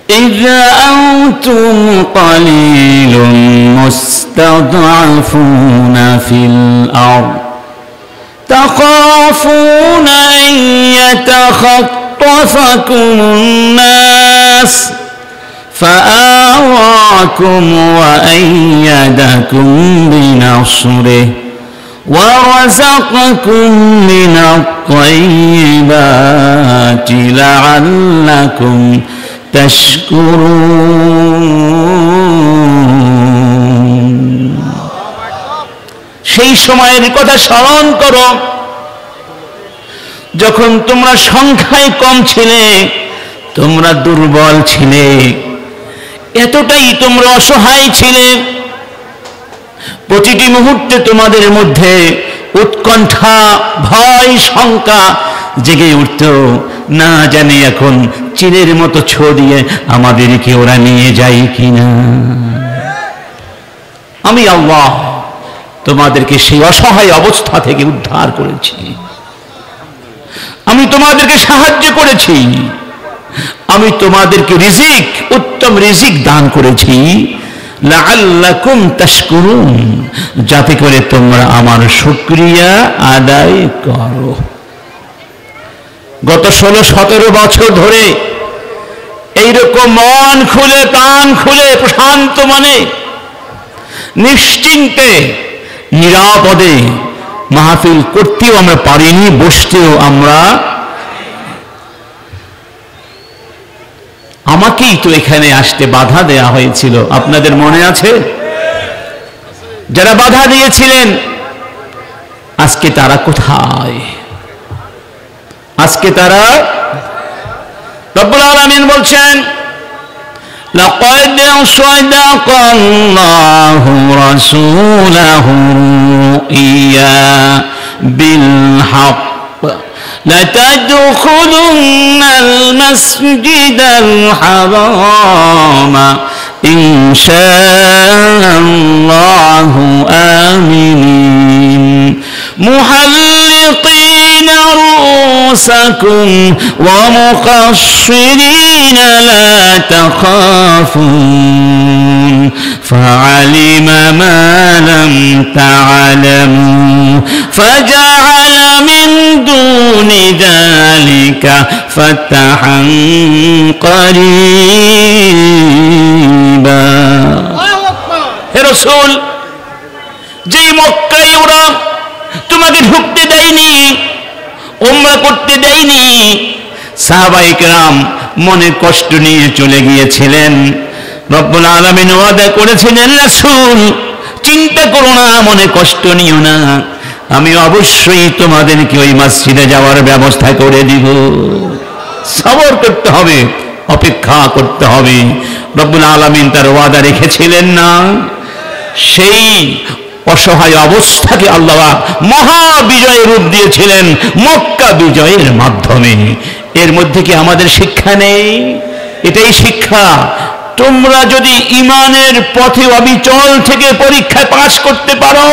إذ أنتم قليل مستضعفون في الأرض تخافون أن يتخطفكم الناس فآواكم وأيدكم بنصره ورزقكم من الطيبات لعلكم تشكرون সেই সময়ের কথা স্মরণ করো যখন তোমরা সংখ্যায় কম ছিলে, তোমরা দুর্বল ছিলে, এতটাই তোমরা অসহায় ছিলে। প্রতিটি মুহূর্তে তোমাদের মধ্যে উৎকণ্ঠা, ভয়, শঙ্কা জেগে উঠত, না জানি এখন চিলের মতো ছো দিয়ে আমাদেরকে ওরা নিয়ে যায় কিনা। আমি আল্লাহ তোমাদেরকে সেই অসহায় অবস্থা থেকে উদ্ধার করেছি, আমি তোমাদেরকে সাহায্য করেছি, আমি তোমাদেরকে রিজিক, উত্তম রিজিক দান করেছি, লাআল্লাকুম তাশকুরুন, যাতে করে তোমরা আমার শুকরিয়া আদায় করো। গত 16-17 বছর ধরে এইরকম মন খুলে, প্রাণ খুলে, প্রশান্ত মনে, নিশ্চিন্তে, নিরাপদে মাহফিল করতেও আমরা পারিনি, বসতেও আমরা। আমাকেই তো এখানে আসতে বাধা দেয়া হয়েছিল, আপনাদের মনে আছে? যারা বাধা দিয়েছিলেন আজকে তারা কোথায়? আজকে তারা, রব্বুল আলামিন বলছেন লাকাদ সাদাকাল্লাহু রাসূলাহু ইয়া বিল হক لتدخلن المسجد الحرام إن شاء الله آمنين محلقين رؤوسكم ومقصرين لا تخافون فعلم ما لم تعلموا فجعل من دون ذلك فتحا قريبا হে রাসূল, যে মক্কায় ওরা তোমাকে ঢুকতে দেয়নি, উমরা করতে দেয়নি, সাহাবায়ে কেরাম মনে কষ্ট নিয়ে চলে গিয়েছিলেন। রব্বুল আলামিন ওয়াদা করেছিলেন, রাসূল চিন্তা করো না, মনে কষ্ট নিও না, আমি অবশ্যই তোমাদেরকে ওই মসজিদে যাওয়ার ব্যবস্থা করে দিব। সবর করতে হবে, অপেক্ষা করতে হবে। রব্বুল আলামিন তার ওয়াদা রেখেছিলেন না? সেই অসহায় অবস্থাকে আল্লাহ মহা বিজয়ের রূপ দিয়েছিলেন মক্কা বিজয়ের মাধ্যমে। এর মধ্যে কি আমাদের শিক্ষা নেই? এটাই শিক্ষা। তোমরা যদি ঈমানের পথে অবিচল থেকে পরীক্ষায় পাস করতে পারো,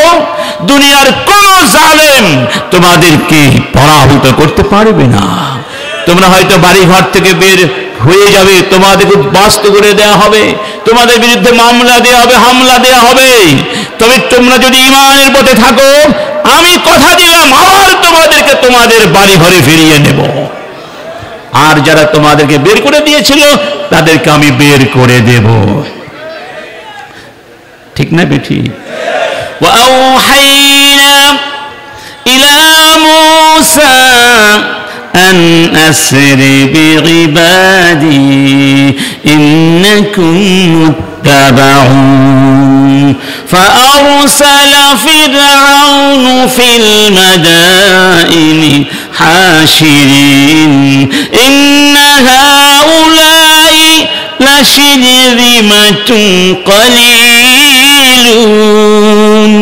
দুনিয়ার কোন জালেম তোমাদেরকে পরাভূত করতে পারবে না। তোমরা হয়তো বাড়ি ঘর থেকে বের হয়ে যাবে, তোমাদেরকে উদ্বাস্ত করে দেওয়া হবে, তোমাদের বিরুদ্ধে মামলা দেওয়া হবে, হামলা দেওয়া হবে, তবে তোমরা যদি ঈমানের পথে থাকো, আমি কথা দিলাম আবার তোমাদেরকে তোমাদের বাড়ি ঘরে ফিরিয়ে নেব। আর যারা তোমাদেরকে বের করে দিয়েছিল তাদেরকে আমি বের করে দেব। ঠিক না বেঠি? وأوحينا إلى موسى أن أسر بعبادي إنكم متبعون فأرسل فرعون في المدائن حاشرين إن هؤلاء لشرذمة قليلون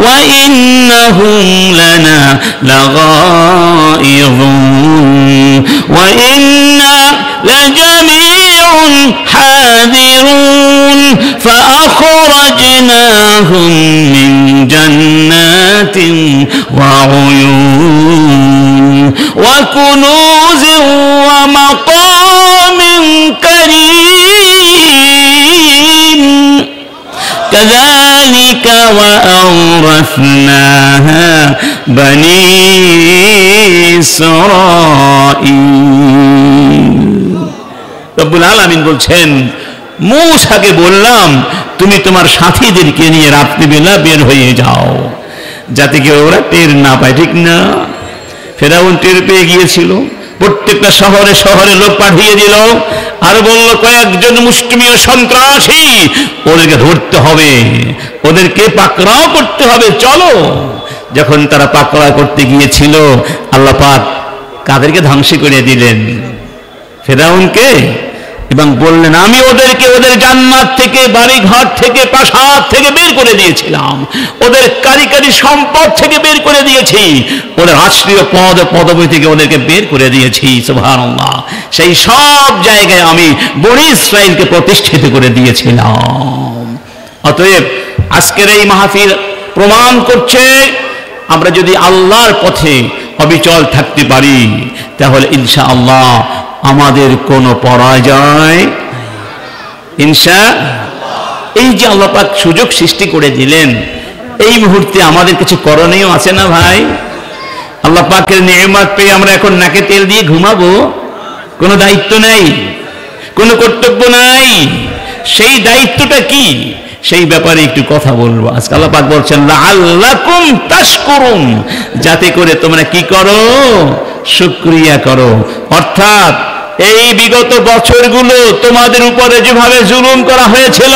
وإنهم لنا لغائظون وإنا لجميع حاذرون فأخرجناهم من جنات وعيون وكنوز ومقام كريم কাযালিকা ওয়া আওরাসনাহা বনী ইসরাঈল। রব্বুল আলামিন বলছেন, মূসাকে বললাম তুমি তোমার সাথীদেরকে নিয়ে রাত্রিবেলা বের হয়ে যাও, যাতে কেউ ওরা টের না পায়, ঠিক না? ফেরাউন টের পেয়ে গিয়েছিল, প্রত্যেকটা শহরে শহরে লোক পাঠিয়ে দিল, আর বলল কয়েকজন মুষ্টিমেয় সন্ত্রাসী, ওদেরকে ধরতে হবে, ওদেরকে পাকড়াও করতে হবে, চলো। যখন তারা পাকড়াও করতে গিয়েছিল, আল্লাহ পাক কাদেরকে ধ্বংস করে দিলেন? ফেরাউনকে। এবং বললেন আমি ওদেরকে ওদের জান্নাত থেকে, বাড়ি ঘর থেকে, প্রাসাদ থেকে বের করে দিয়েছিলাম, ওদের কারিগরি সম্পদ থেকে বের করে দিয়েছি, ওদের রাষ্ট্রীয় পদ পদবি থেকে ওদেরকে বের করে দিয়েছি। সুবহানাল্লাহ। সেই সব জায়গায় আমি বনী ইসরাইলকে প্রতিষ্ঠিত করে দিয়েছিলাম। অতএব আজকের এই মাহফিল প্রমাণ করছে, আমরা যদি আল্লাহর পথে অবিচল থাকতে পারি, তাহলে ইনশাআল্লাহ আমাদের কোনো পরাজয় ইনশাআল্লাহ। এই যে আল্লাহ পাক সুযোগ সৃষ্টি করে দিলেন, এই মুহূর্তে আমাদের কিছু করণীয় আছে না ভাই? আল্লাহ পাকের নেয়ামত পেয়ে আমরা এখন নাকে তেল দিয়ে ঘুমাবো? কোনো দায়িত্ব নেই, কোনো কর্তব্য নাই। সেই দায়িত্বটা কি, সেই ব্যাপারে একটু কথা বলবো আজকে। আল্লাহ পাক বলছেন লাআল্লাকুম তাশকুরুন, যাতে করে তোমরা কি করো? শুকরিয়া করো। অর্থাৎ এই বিগত বছরগুলো তোমাদের উপরে যেভাবে জুলুম করা হয়েছিল,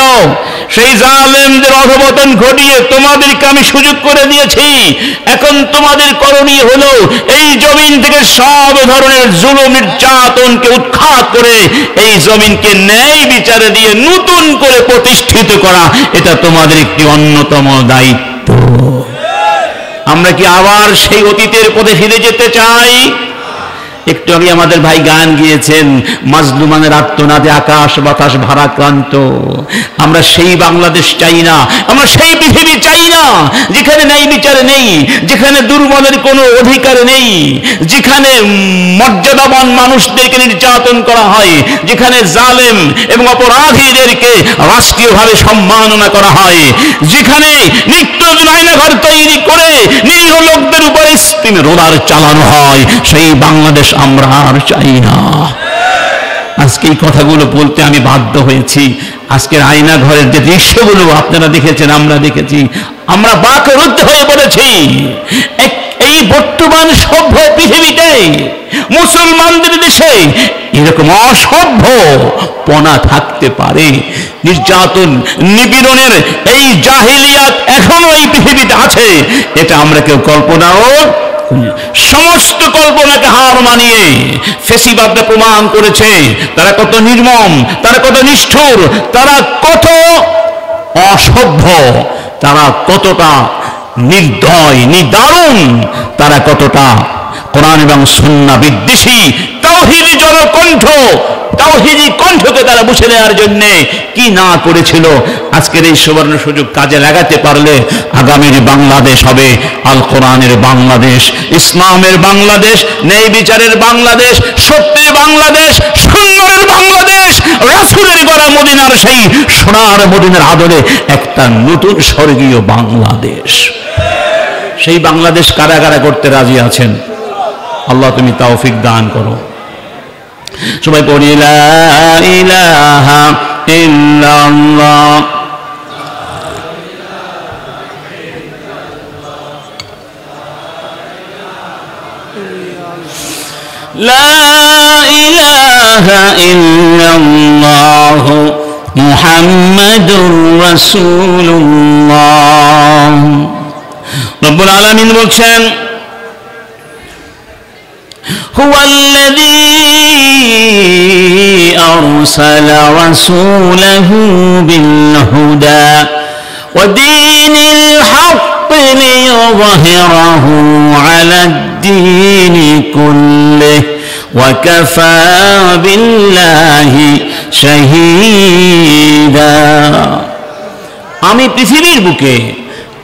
সেই জালেমদের অধঃপতন ঘটিয়ে তোমাদেরকে আমি সুযোগ করে দিয়েছি। এখন তোমাদের করণীয় হলো এই জমিন থেকে সব ধরনের জুলুম নির্যাতনকে উৎখাত করে এই জমিনকে ন্যায় বিচারে দিয়ে নতুন করে প্রতিষ্ঠিত করা। এটা তোমাদের একটি অন্যতম দায়িত্ব। আমরা কি আবার সেই অতীতের পথে ফিরে যেতে চাই? একটু আগে আমাদের ভাই গান গিয়েছেন, মাজলুমানের আর্তনাদে আকাশ বাতাস ভারাক্রান্ত। আমরা সেই বাংলাদেশ চাই না, আমরা সেই পৃথিবী চাই না যেখানে ন্যায় বিচার নেই, যেখানে দুর্বলের কোনো অধিকার নেই, যেখানে মর্যাদাবান মানুষদেরকে নির্যাতন করা হয়, যেখানে জালেম এবং অপরাধীদেরকে রাষ্ট্রীয়ভাবে সম্মাননা করা হয়, যেখানে নিত্য আয়নাঘর তৈরি করে নিরীহ লোকদের উপরে স্টিম রোলার চালানো হয়। সেই বাংলাদেশ আমরা আর চাই না। আজকে এই কথাগুলো বলতে আমি বাধ্য হয়েছি। আজকের আয়না ঘরের যে দৃশ্যগুলো আপনারা দেখেছেন, আমরা দেখেছি, আমরা বাকরুদ্ধ হয়ে পড়েছি। এই বর্তমান সভ্য পৃথিবীতে, মুসলমানদের দেশে এরকম অসভ্য পনা থাকতে পারে? নির্যাতন নিপীড়নের এই জাহিলিয়াত এখনো এই পৃথিবীতে আছে, এটা আমরা কেউ কল্পনাও, সমস্ত কল্পনাকে হার মানিয়ে ফেসিবাদটা প্রমাণ করেছে তারা কত নির্মম, তারা কত নিষ্ঠুর, তারা কত অসভ্য, তারা কতটা নির্দয় নিদারুণ, তারা কতটা কোরআন এবং সুন্নাহ বিদ্বেষী। তাওহীদি জনকণ্ঠ, তাওহীদি কণ্ঠকে তারা মুছে নেওয়ার জন্য কি না করেছিল। আজকের এই সুবর্ণ সুযোগ কাজে লাগাতে পারলে আগামীর বাংলাদেশ হবে আল কোরআনের বাংলাদেশ, ইসলামের বাংলাদেশ, ন্যায় বিচারের বাংলাদেশ, সত্যের বাংলাদেশ, সুন্নাহের বাংলাদেশ, রাসূলের গড়া মদিনার সেই সোনার মদিনার আদরে একটা নতুন স্বর্গীয় বাংলাদেশ। সেই বাংলাদেশ কারা কারা করতে রাজি আছেন? আল্লাহ তুমি তৌফিক দান করো। সবাই পড়ি লা ইলাহা ইল্লাল্লাহ। লা ইলাহা ইল্লাল্লাহ মুহাম্মাদুর রাসূলুল্লাহ। রব্বুল আলামিন বলছেন هو الذي أرسل رسوله بالهدى ودين الحق ليظهره على الدين كله وكفى بالله شهيدا। আমি পৃথিবীর বুকে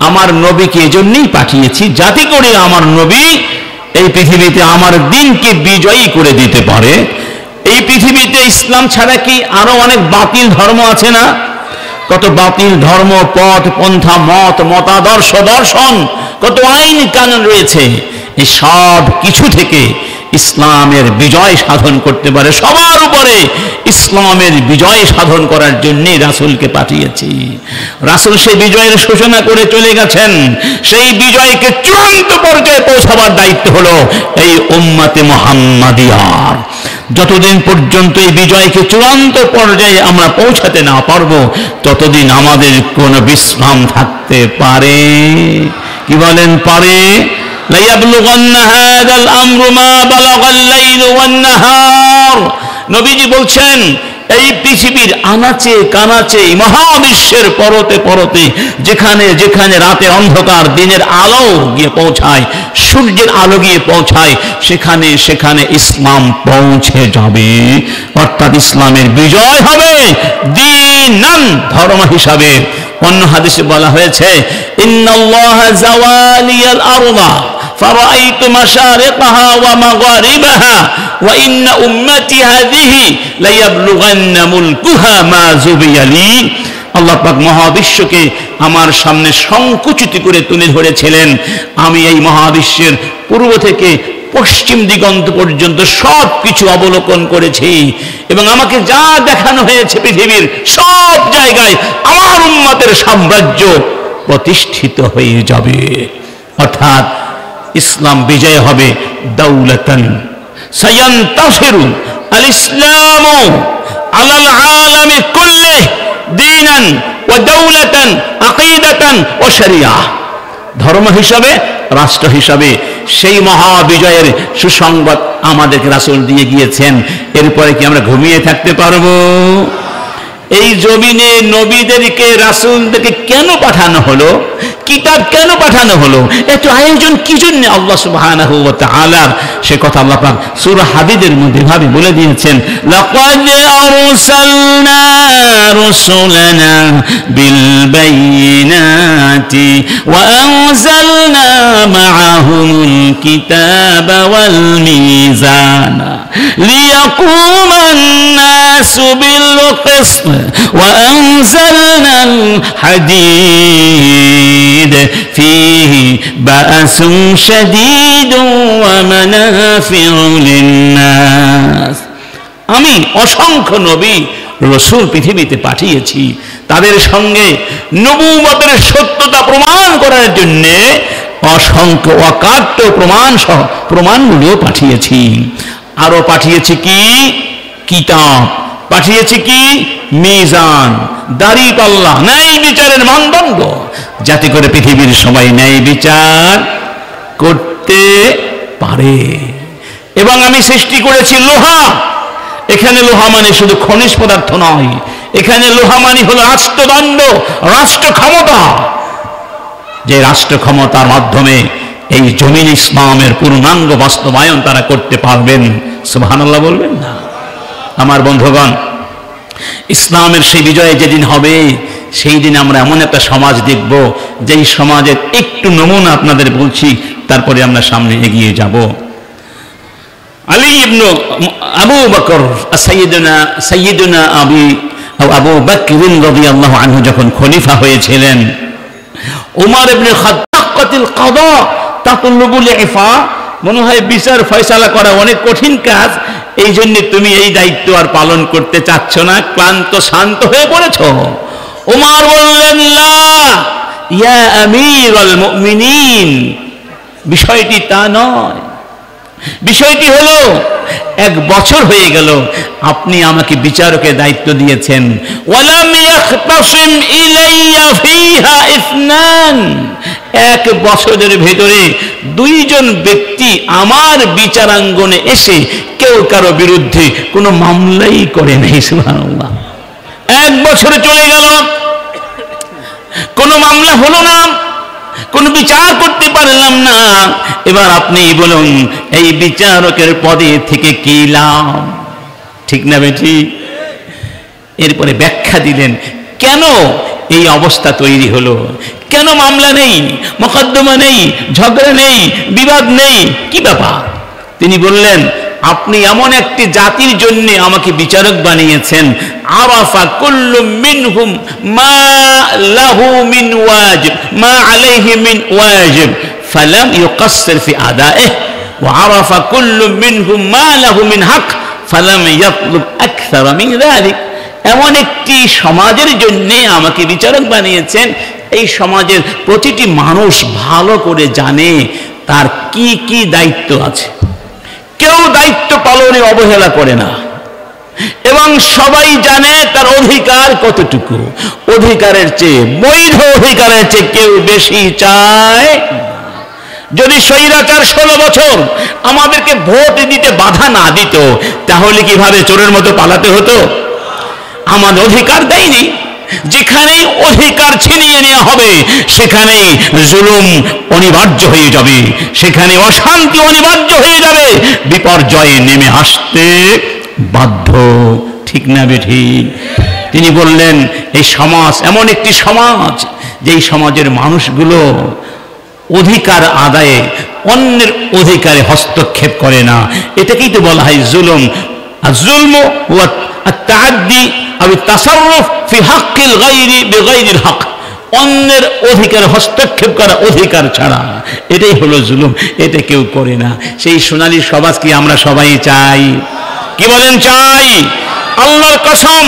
আমার নবীকে এজন্যই পাঠিয়েছি যাতে করে আমার নবী এই পৃথিবীতে আমার দিনকে বিজয়ী করে দিতে পারে। এই পৃথিবীতে ইসলাম ছাড়া কি আরো অনেক বাতিল ধর্ম আছে না? কত বাতিল ধর্ম, পথ, পন্থা, মত, মতাদর্শ, দর্শন, কত আইন কানুন রয়েছে। এই সব কিছু থেকে ইসলামের বিজয় সাধন করতে পারে, সবার উপরে ইসলামের বিজয় সাধন করার জন্য রাসূলকে পাঠিয়েছি। রাসূল সেই বিজয়ের সূচনা করে চলে গেছেন। সেই বিজয়কে চূড়ান্ত পর্যায়ে পৌঁছাবার দায়িত্ব হলো এই উম্মতে মুহাম্মাদিয়ার। যতদিন পর্যন্ত এই বিজয়কে চূড়ান্ত পর্যায়ে আমরা পৌঁছাতে না পারবো, ততদিন আমাদের কোনো বিশ্রাম থাকতে পারে? কি বলেন, পারে? নবীজি বলছেন, এই পৃথিবীর আনাচে কানাচে, মহাবিশ্বের পরতে পরতে, যেখানে যেখানে রাতের অন্ধকার দিনের আলো গিয়ে পৌঁছায়, সূর্যের আলো গিয়ে পৌঁছায়, সেখানে সেখানে ইসলাম পৌঁছে যাবে। অর্থাৎ ইসলামের বিজয় হবে দীনান, ধর্ম হিসাবে। অন্য হাদিসে বলা হয়েছে, ইন্নাল্লাহা যাওয়ালিয়াল আরদা ফারাআইতু মাশারিকাহা ওয়া মাগারিবাহা ওয়া ইন্না উম্মতি হাযিহি লায়াবলুগান্না মুলকুহা মা যুবিয়ালি। আল্লাহ পাক মহাবিশ্বকে আমার সামনে সংকুচিত করে তুলে ধরেছিলেন। আমি এই মহাবিশ্বের পূর্ব থেকে পশ্চিম দিগন্ত পর্যন্ত সব কিছু অবলোকন করেছি, এবং আমাকে যা দেখানো হয়েছে পৃথিবীর সব জায়গায় আমার উম্মতের সাম্রাজ্য প্রতিষ্ঠিত হয়ে যাবে। অর্থাৎ ইসলাম বিজয় হবে দাওলাতান সায়ান্তাসিরু আল ইসলামু আলাল আলামি কুল্লি দীনান ওয়া দাওলাতান আকীদাতান ওয়া শরিয়া। ধর্ম হিসাবে, রাষ্ট্র হিসাবে সেই মহাবিজয়ের সুসংবাদ আমাদেরকে রাসূল দিয়ে গিয়েছেন। এরপরে কি আমরা ঘুমিয়ে থাকতে পারবো? এই জমিনে নবীদেরকে, রাসূলদেরকে কেন পাঠানো হলো? কিতাব কেন পাঠানো হলো? এত আয়োজন কি জন্য? আল্লাহ সুবহানাহু ওয়া তাআলা সে কথা আল্লাহ পাক সূরা হাদীদের মধ্যে ভাবে বলে দিয়েছেন, লাকাদ আরসালনা রুসুলানা বিল বাইনাতি ওয়া আনজালনা মাআহুমুল কিতাবা ওয়াল মিজানা লিয়াকুমান নাসু বিল কিসত ওয়া আনজালনাল হাদীদ ফীহি বা'সুন শাদীদুন ওয়া মানাফি'ু লিন-নাস। আমি অসংখ্য নবী রাসূল পৃথিবীতে পাঠিয়েছি, তাদের সঙ্গে নবুয়তের সত্যতা প্রমাণ করার জন্য অসংখ্য অকাট্য প্রমাণগুলো পাঠিয়েছি। আরো পাঠিয়েছি কি? কিতাব। পাঠিয়েছি কি? মিজান, দাঁড়িপাল্লা, ন্যায় বিচারের মানদণ্ড, যাতে করে পৃথিবীর সবাই ন্যায় বিচার করতে পারে। এবং আমি সৃষ্টি করেছি লোহা। এখানে লোহা মানে শুধু খনিজ পদার্থ নয়, এখানে লোহা মানে হলো রাষ্ট্রদণ্ড, রাষ্ট্র ক্ষমতা, যে রাষ্ট্র ক্ষমতার মাধ্যমে এই জমিন ইসলামের পূর্ণাঙ্গ বাস্তবায়ন তারা করতে পারবেন। সুবহানাল্লাহ বলবেন না? আমার বন্ধুগণ, ইসলামের সেই বিজয় যেদিন হবে, সেই দিন আমরা এমন একটা সমাজ দেখব, যেই সমাজের একটু নমুনা আপনাদের বলছি, তারপরে আমরা সামনে এগিয়ে যাব। আলী ইবনে আবু বকর, সাইয়্যিদুনা আবু বকর রাদিয়াল্লাহু আনহু যখন খলিফা হয়েছিলেন, উমর ইবনে খাত্তাবিল কাদা তাতুলুবুল ইফা, মনে হয় বিচার ফয়সালা করা অনেক কঠিন কাজ, এই জন্য তুমি এই দায়িত্ব আর পালন করতে চাচ্ছ না, ক্লান্ত শান্ত হয়ে পড়েছ। উমর বললেন, লা ইয়া আমিরুল মুমিনিন, বিষয়টি তা নয়। বিষয়টি হলো, 1 বছর হয়ে গেল আপনি আমাকে বিচারকের দায়িত্ব দিয়েছেন, ওয়ালাম ইয়াখতাসিম ইলাইয়া ফিহা ইসনান, 1 বছরের ভেতরে 2 জন ব্যক্তি আমার বিচারাঙ্গনে এসে কেউ কারো বিরুদ্ধে কোনো মামলাই করে নাই। সুবহানাল্লাহ। 1 বছর চলে গেল, কোনো মামলা হলো না, কোনো বিচার করতে পারলাম না। এবার আপনি বলুন, এই বিচারকের পদে থেকে কি লাভ? ঠিক না বেঠি? এরপরে ব্যাখ্যা দিলেন কেন এই অবস্থা তৈরি হলো, কেন মামলা নেই, মোকদ্দমা নেই, ঝগড়া নেই, বিবাদ নেই, কি ব্যাপার? তিনি বললেন, আপনি এমন একটি জাতির জন্য আমাকে বিচারক বানিয়েছেন, আরাফা কুল্লু মিনহুম মা লাহু মিন ওয়াজিব মা আলাইহি মিন ওয়াজিব ফালাম ইউকাসসির ফি আদাইহি ওয়া আরাফা কুল্লু মিনহুম মা লাহু মিন হক ফালাম ইয়াতলুব আকসারা মিন যালিক। এমন একটি সমাজের জন্য আমাকে বিচারক বানিয়েছেন, এই সমাজের প্রতিটি মানুষ ভালো করে জানে তার কি কি দায়িত্ব আছে, কেউ দায়িত্ব পালনে অবহেলা করে না, এবং সবাই জানে তার অধিকার কতটুকু। অধিকারের চেয়ে, বৈধ অধিকারের চেয়ে কেউ বেশি চায়। যদি স্বৈরাচার 16 বছর আমাদেরকে ভোট দিতে বাধা না দিত, তাহলে কিভাবে চোরের মতো পালাতে হতো? আমাদের অধিকার দেয়নি, যেখানেই অধিকার ছিনিয়ে নেওয়া হবে সেখানেই জুলুম অনিবার্য হয়ে যাবে, সেখানে অশান্তি অনিবার্য হয়ে যাবে, বিপর্যয়ে নেমে আসতে বাধ্য। ঠিক না বেঠিক? তিনি বললেন এই সমাজ এমন একটি সমাজ, যেই সমাজের মানুষগুলো অধিকার আদায়ে অন্যের অধিকারে হস্তক্ষেপ করে না। এটাকেই তো বলা হয় জুলুম। আর জুলম ওয়া আত-তাআদ্দি আও তাসাররুফ ফি হাক্কিল গায়রি বিগায়রিল হক, অন্যের অধিকারে হস্তক্ষেপ করা অধিকার ছাড়া, এটাই হলো জুলুম। এটা কেউ করে না। সেই সোনালী সমাজ কি আমরা সবাই চাই? কি বলেন চাই? আল্লাহর কসম,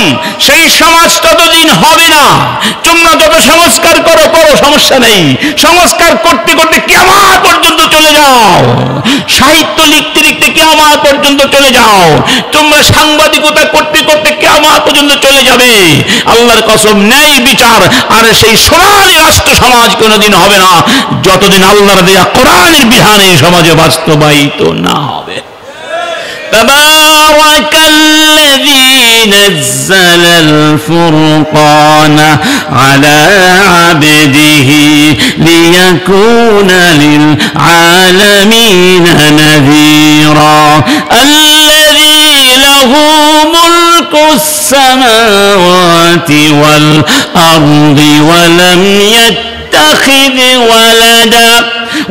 সেই সমাজ ততদিন হবে না। তোমরা যত সংস্কার করো করো, সমস্যা নেই। সংস্কার করতে করতে কিয়ামত পর্যন্ত চলে যাও, সাহিত্য লিখতে লিখতে কিয়ামত পর্যন্ত চলে যাও, তোমরা সাংবাদিকতা করতে করতে কিয়ামত পর্যন্ত চলে যাবে। আল্লাহর কসম, ন্যায় বিচার আর সেই সোনালী রাষ্ট্র সমাজ কোনোদিন হবে না, যতদিন আল্লাহর দেয়া কোরআনের বিধান এই সমাজে বাস্তবায়িত না হবে। تبارك الذي نزل الفرقان على عبده ليكون للعالمين نذيرا الذي له ملك السماوات والأرض ولم يتخذ ولدا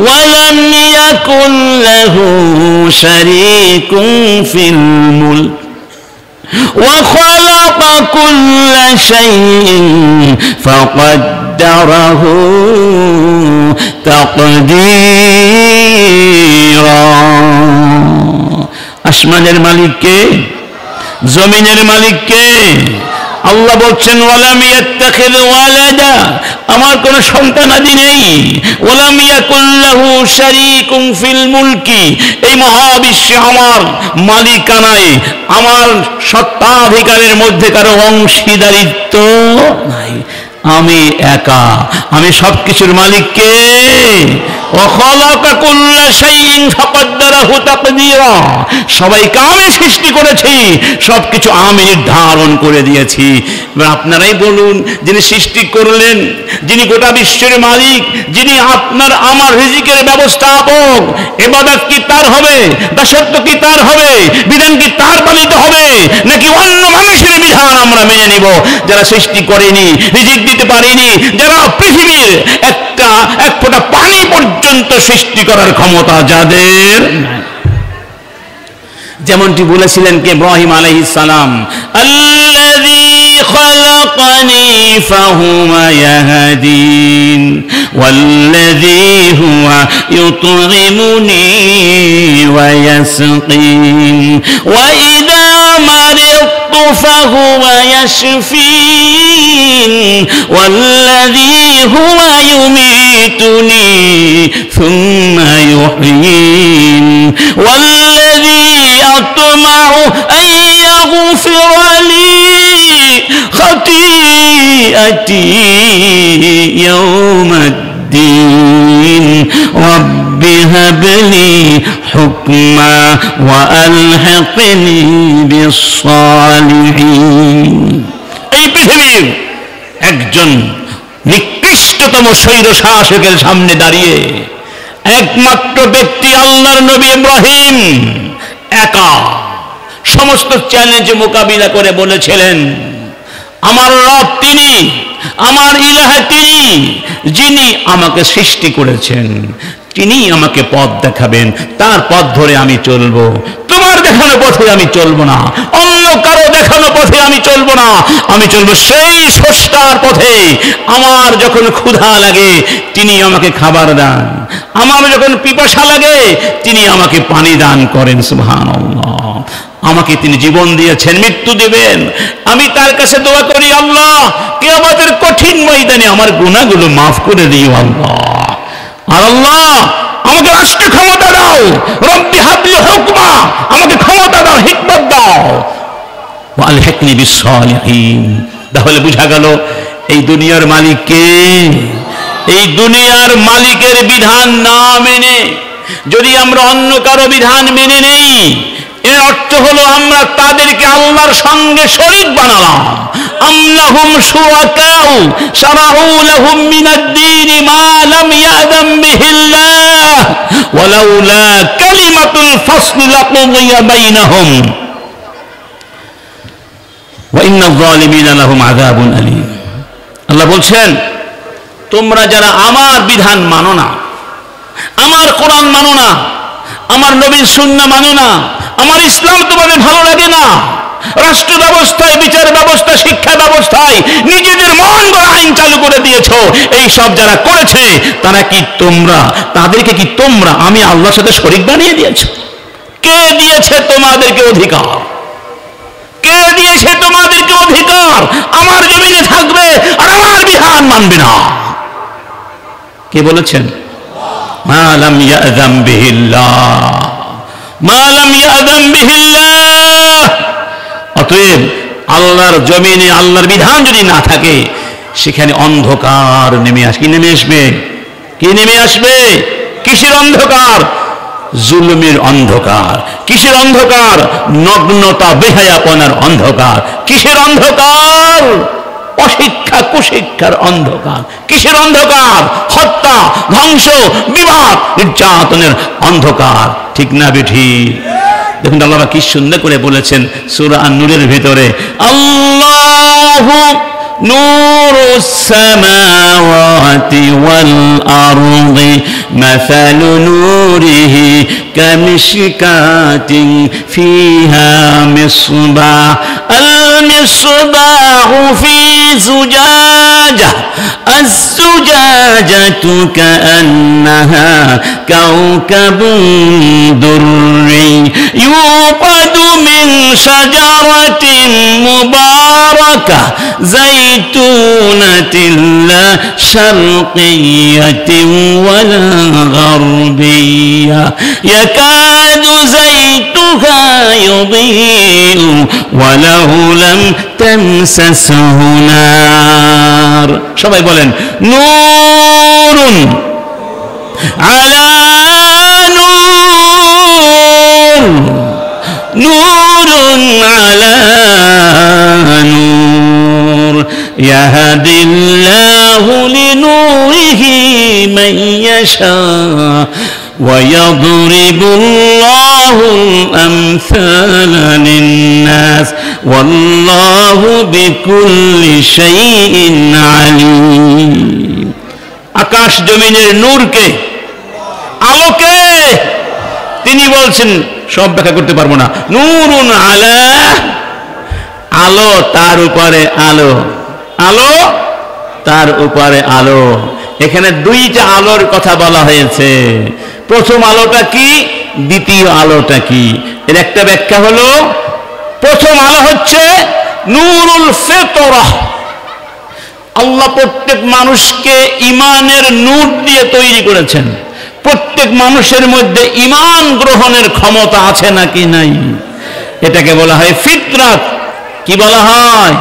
ولم يكن له شريك في الملك وخلق كل شيء فقدره تقديرا। আসমানের মালিক কে? জমিনের মালিক কে? আল্লাহ বলছেন ওয়ালাম ইয়াত্তাখিয ওয়ালাদা, আমার কোনো সন্তানাদি নেই। ওয়ালাম ইয়াকুল লাহু শারীকুম ফিল মুলকি, এই মহাবিশ্বে আমার মালিকানায়, আমার সত্তাধিকারের মধ্যে কারো অংশীদারিত্ব নাই। আমি একা, আমি সবকিছুর মালিক কে? ওয়া খালাকা কুল্লা শাইইন ফাকাদ্দারাহু তাকদীরা, সবাইকে আমি সৃষ্টি করেছি, সবকিছু আমি নির্ধারণ করে দিয়েছি। এবার আপনারাই বলুন, যিনি সৃষ্টি করলেন, যিনি গোটা বিশ্বের মালিক, যিনি আপনার আমার রিজিকের ব্যবস্থাপক, ইবাদত কি তার হবে? দাসত্ব কি তার হবে? বিধান কি তার পালিত হবে, নাকি অন্য মানুষের বিধান আমরা মেনে নিব? যারা সৃষ্টি করেনি, রিজিক দিতে পারেনি, যারা পৃথিবীর এক ফোঁটা পানি পর্যন্ত সৃষ্টি করার ক্ষমতা যাদের, যেমনটি বলেছিলেন কে? ইব্রাহিম আলাইহিস সালাম, আল্লাযী খালাকানি ফাহুয়া ইয়াহদিন ওয়াল্লাযী হুয়া ইউতঈমুনি ওয়া ইয়াসকিন ওয়া ইযা মারিদতু ফাহুয়া ইয়াশফিন ওয়াল্লাযী হুয়া ইউমীতুনি সুম্মা ইউহয়িন ওয়াল্লাযী أطمع أن يغفر لي خطيئتي يوم الدين رب هب لي حكما وألحقني بالصالحين। এই পৃথিবীর একজন নিকৃষ্টতম স্বৈর শাসকের সামনে দাঁড়িয়ে একমাত্র ব্যক্তি আল্লাহর নবী ইব্রাহিম একা সমস্ত চ্যালেঞ্জ মোকাবিলা করে বলেছিলেন, আমার রব তিনি, আমার ইলাহ তিনি, যিনি আমাকে সৃষ্টি করেছেন, তিনিই আমাকে পথ দেখাবেন, তার পথ ধরে আমি চলবো। তোমার দেখানো পথে আমি চলবো না, অন্য কারো দেখানো পথে আমি চলবো না, আমি চলবো সেই স্রষ্টার পথে। আমার যখন ক্ষুধা লাগে তিনি আমাকে খাবার দান, আমার যখন পিপাসা লাগে তিনি আমাকে পানি দান করেন। সুবহানাল্লাহ। আমাকে তিনি জীবন দিয়েছেন, মৃত্যু দিবেন। আমি তার কাছে দোয়া করি, আল্লাহ কিয়ামতের কঠিন ময়দানে আমার গুনাহগুলো মাফ করে দিও আল্লাহ। আর আল্লাহ আমাকে রাষ্ট্র ক্ষমতা দাও, রব্বি হাবলি হুকমা, আমাকে ক্ষমতা দাও, হিকমত দাও, ওয়ালহিকনি বিসসালিহিন। তাহলে বুঝা গেল এই দুনিয়ার মালিক কে? এই দুনিয়ার মালিকের বিধান না মেনে যদি আমরা অন্য কারো বিধান মেনে নেই, এর অর্থ হলো আমরা তাদেরকে আল্লাহর সঙ্গে শরীক বানালাম। আমলাহুম শুরাকাউ শারাউ লাহুম মিনাদ-দীন মা লাম ইয়াযাম বিহিল্লাহ ওয়ালাউলা কালিমাতুল ফাসলি লাকুদিয়া বাইনাহুম ওয়া ইন্নায-যালিমিনা লাহুম আযাবুন আলীম। আল্লাহ বলছেন, তোমরা যারা আমার বিধান মানো না, আমার কোরআন মানো না, আমার নবীর সুন্নাহ মানো না, আমার ইসলাম তোমাদের ভালো লাগে না, রাষ্ট্র ব্যবস্থায়, বিচার ব্যবস্থা, শিক্ষা ব্যবস্থায় নিজেদের মন গড়া আইন চালু করে দিয়েছো, এই সব যারা করেছে তারা কি তোমরা, তাদেরকে কি তোমরা আমি আল্লাহর সাথে শরীক বানিয়ে দিয়েছো? কে দিয়েছে তোমাদেরকে অধিকার? কে দিয়েছে তোমাদেরকে অধিকার আমার জমিনে থাকবে আর আমার বিধান মানবে না? কে বলেছেন? মা লাম ইয়াযাম বিহিল্লাহ, মা লাম ইয়াযাম বিহিল্লাহ। অতএব আল্লাহর জমিনে আল্লাহর বিধান যদি না থাকে সেখানে অন্ধকার নেমে আসবে। কি নেমে আসবে? কি নেমে আসবে? কিসের অন্ধকার? জুলুমের অন্ধকার। কিসের অন্ধকার? নগ্নতা, বেহায়াপনার অন্ধকার। কিসের অন্ধকার? অশিক্ষা, কুশিক্ষার অন্ধকার। কিসের অন্ধকার? হত্যা, ধ্বংস, বিবাদ, নির্যাতনের অন্ধকার। ঠিক না বেঠি? দেখুন আল্লাহ কি সুন্দর করে বলেছেন সূরা আন-নূরের ভিতরে, আল্লাহু নূরুস সামাওয়াতি ওয়াল আরদি মাসালু নূরিহি কামিশকাতিন ফিহা মিসবাহ المصباح في زجاجة الزجاجة كأنها كوكب دري يوقد من شجرة مباركة زيتونة لا شرقية ولا غربية يكاد زيتها يضيء ولو لم تمسسه نار। সবাই বলেন নূরুন আলা নূর, নূরুন আলা নূর ইয়াহদিল্লাহু লিনূরিহি মান ইয়াশা ويضرب الله الأمثال للناس والله بكل شيء عليم। আকাশ জমিনের নূরকে, আলোকে তিনি বলছেন, সব ব্যাখ্যা করতে পারবো না, নূরুন আলা, আলো তার উপরে আলো, আলো তার উপরে আলো। এখানে দুইটা আলোর কথা বলা হয়েছে। প্রথম আলোটা কি, দ্বিতীয় আলোটা কি? এর একটা ব্যাখ্যা হলো, প্রথম আলো হচ্ছে নূরুল ফিতরাহ। আল্লাহ প্রত্যেক মানুষকে ঈমানের নূর দিয়ে তৈরি করেছেন। প্রত্যেক মানুষের মধ্যে ঈমান গ্রহণের ক্ষমতা আছে নাকি নাই, এটাকে বলা হয় ফিতরাত। কি বলা হয়?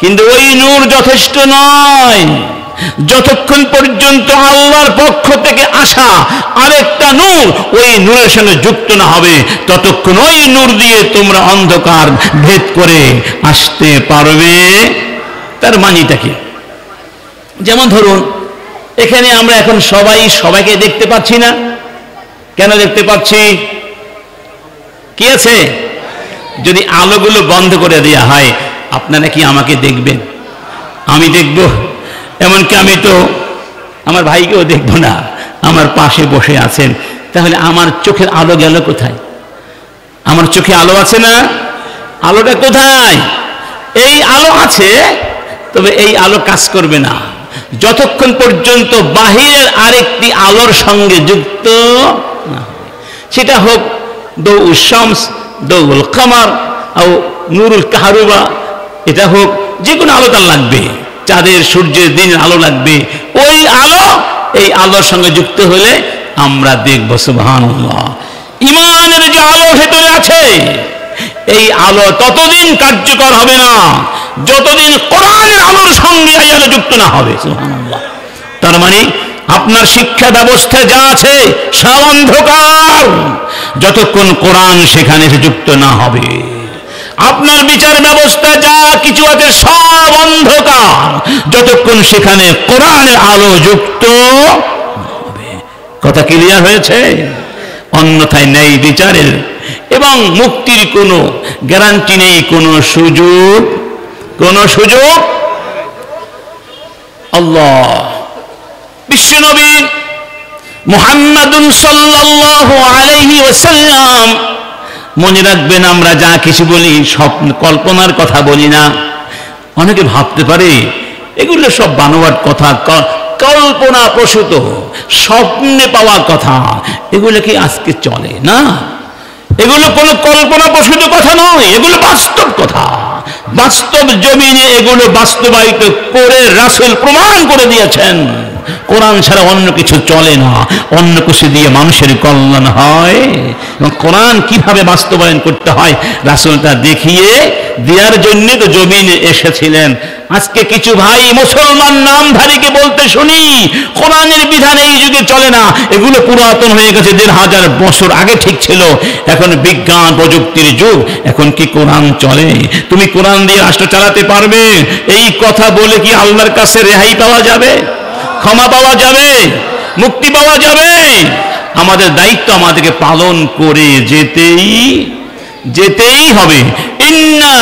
কিন্তু ওই নূর যথেষ্ট নয়, যতক্ষণ পর্যন্ত আল্লাহর পক্ষ থেকে আসা আরেকটা নূর ওই নূরের সঙ্গে যুক্ত না হবে, ততক্ষণ ওই নূর দিয়ে তোমরা অন্ধকার ভেদ করে আসতে পারবে। তার মানিটা কি? যেমন ধরুন, এখানে আমরা এখন সবাইকে দেখতে পাচ্ছি না। কেন দেখতে পাচ্ছি? কি আছে? যদি আলোগুলো বন্ধ করে দেওয়া হয়, আপনারা কি আমাকে দেখবেন? আমি দেখব? এমনকি আমি তো আমার ভাইকেও দেখবো না, আমার পাশে বসে আছেন, তাহলে আমার চোখের আলো গেল কোথায়? আমার চোখে আলো আছে না? আলোটা কোথায়? এই আলো আছে, তবে এই আলো কাজ করবে না যতক্ষণ পর্যন্ত বাহিরের আরেকটি আলোর সঙ্গে যুক্ত না হবে। সেটা হোক দৌউল শামস, দৌউল কামার, ও নূরুল কাহরুবা, এটা হোক যে কোনো আলো তার লাগবে, চাঁদের সূর্যের দিনের আলো লাগবে। ওই আলো এই আলোর সঙ্গে যুক্ত হলে আমরা দেখব সুবহানাল্লাহ ইমানের যে আলো ভেতরে আছে, এই আলো ততদিন কার্যকর হবে না যতদিন কোরআনের আলোর সঙ্গে এই আলো যুক্ত না হবে। সুবহানাল্লাহ। তার মানে আপনার শিক্ষা ব্যবস্থায় যা আছে সব অন্ধকার যতক্ষণ কোরআন সেখানে যুক্ত না হবে। আপনার বিচার ব্যবস্থা যা কিছু আছে সব অন্ধকার যতক্ষণ সেখানে কোরআনের আলো যুক্ত হবে। কথা ক্লিয়ার হয়েছে? অন্যথায় নেই বিচারের এবং মুক্তির কোনো গ্যারান্টি নেই, কোনো সুযোগ। আল্লাহ বিশ্বনবী মুহাম্মাদুন সাল্লাল্লাহু আলাইহি ওয়াসাল্লাম, মনে রাখবেন আমরা যা কিছু বলি স্বপ্ন কল্পনার কথা বলি না। অনেকে ভাবতে পারে এগুলো সব বানোয়াট কথা, কল্পনা প্রসূত, স্বপ্নে পাওয়া কথা, এগুলো কি আজকে চলে না? এগুলো কোনো কল্পনা প্রসূত কথা নয়, এগুলো বাস্তব কথা। বাস্তব জমিনে এগুলো বাস্তবায়িত করে রাসূল প্রমাণ করে দিয়েছেন কোরআন ছাড়া অন্য কিছু চলে না, অন্য কিছু দিয়ে মানুষের কল্যাণ হয়। এবং কোরআন কিভাবে বাস্তবায়ন করতে হয় রাসূল তা দেখিয়ে দেওয়ার জন্য তো জমিনে এসেছিলেন। আজকে কিছু ভাই মুসলমান নামধারীকে বলতে শুনি কোরআনের বিধান এই যুগে চলে না, এগুলো পুরাতন হয়ে গেছে, ১,৫০০ বছর আগে ঠিক ছিল, এখন বিজ্ঞান প্রযুক্তির যুগ, এখন কি কোরআন চলে? তুমি কোরআন দিয়ে রাষ্ট্র চালাতে পারবে? এই কথা বলে কি আল্লাহর কাছে রেহাই পাওয়া যাবে, ক্ষমা পাওয়া যাবে, মুক্তি পাওয়া যাবে? আমাদের দায়িত্ব আমাদেরকে পালন করে যেতেই হবে। ইন্না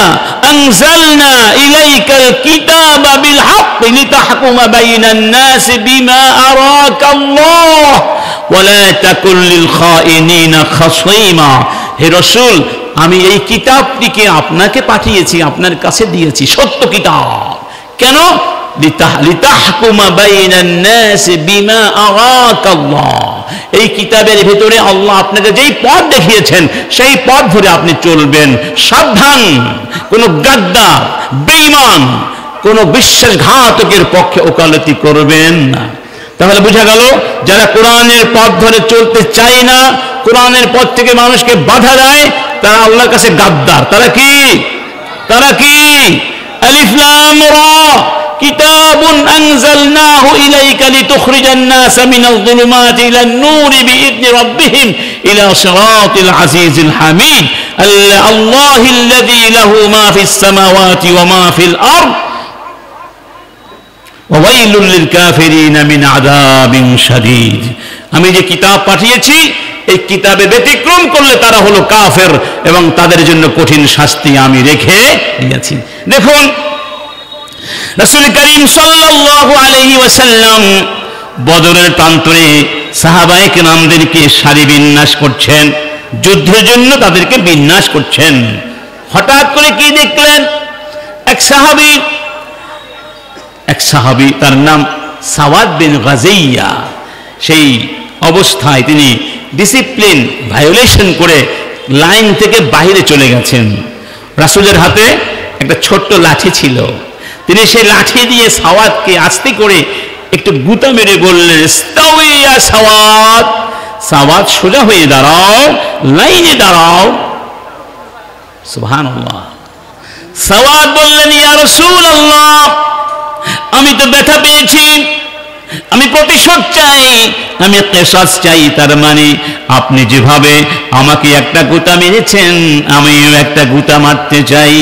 আনজালনা ইলাইকাল কিতাবা বিল হক লিতাহকুমা বাইনান নাস বিমা আরাকাল্লাহ ওয়া লা তাকুল লিল খাইনিনা খাসীমা। হে রাসূল, আমি এই কিতাবটিকে আপনাকে পাঠিয়েছি, আপনার কাছে দিয়েছি, সত্য কিতাব। কেন? লিতাহকুমা বাইনান নাস বিমা আরাকাল্লাহ। এই কিতাবের ভিতরে আল্লাহ আপনাকে যেই পথ দেখিয়েছেন সেই পথ ধরে আপনি চলবেন। সাবধান, কোন গাদ্দার, বেঈমান, কোন বিশ্বাসঘাতকের পক্ষে ওকালতি করবেন না। তাহলে বোঝা গেল যারা কোরআনের পথ ধরে চলতে চায় না, কোরআনের পথ থেকে মানুষকে বাধা দেয়, তারা আল্লাহর কাছে গাদ্দার। তারা কি? আলিফ লাম রা কিতাবুন আনজালনাহু ইলাইকা লিতুখরিজান নাস মিনাল যুলুমাতি ইলান নূরি বিইذনি রাব্বিহিম ইলা সিরাতিল আজিজিল হামিদ আল্লাহিল্লাযী লাহু মা ফিস সামাওয়াতি ওয়া মা ফিল আরদ ওয়া ওয়াইলুল লিল কাফিরিনা মিন আযাবিন শাদীদ। আমি যে কিতাব পাঠিয়েছি এই কিতাবে ব্যতিক্রম করলে তারা হলো কাফের এবং তাদের জন্য কঠিন শাস্তি আমি রেখে দিয়েছি। দেখুন রাসূল করিম সাল্লাল্লাহু আলাইহি ওয়াসাল্লাম বদরের প্রান্তরে সাহাবায়ে কেরামদেরকে সারি বিন্যাস করছেন, যুদ্ধের জন্য তাদেরকে বিন্যাস করছেন। হঠাৎ করে কি দেখলেন? এক সাহাবী, তার নাম সাওয়াদ বিন গাজিয়া, সেই অবস্থায় তিনি ডিসিপ্লিন ভায়োলেশন করে লাইন থেকে বাইরে চলে গেছেন। রাসূলের হাতে একটা ছোট্ট লাঠি ছিল, তিনি সেই লাঠি দিয়ে সাওয়াদকে আস্তে করে একটু গুতা মেরে বললেন, ইস্তাউই ইয়া সাওয়াদ, সাওয়াদ সোজা হয়ে দাঁড়াও, লাইনে দাঁড়াও। সুবহানাল্লাহ। সাওয়াদ বললেন, ইয়া রাসূলুল্লাহ, আমি তো ব্যথা পেয়েছি, আমি প্রতিশোধ চাই, আমি কিসাস চাই। তার মানে আপনি যেভাবে আমাকে একটা গুতা মেরেছেন আমিও একটা গুতা মারতে চাই,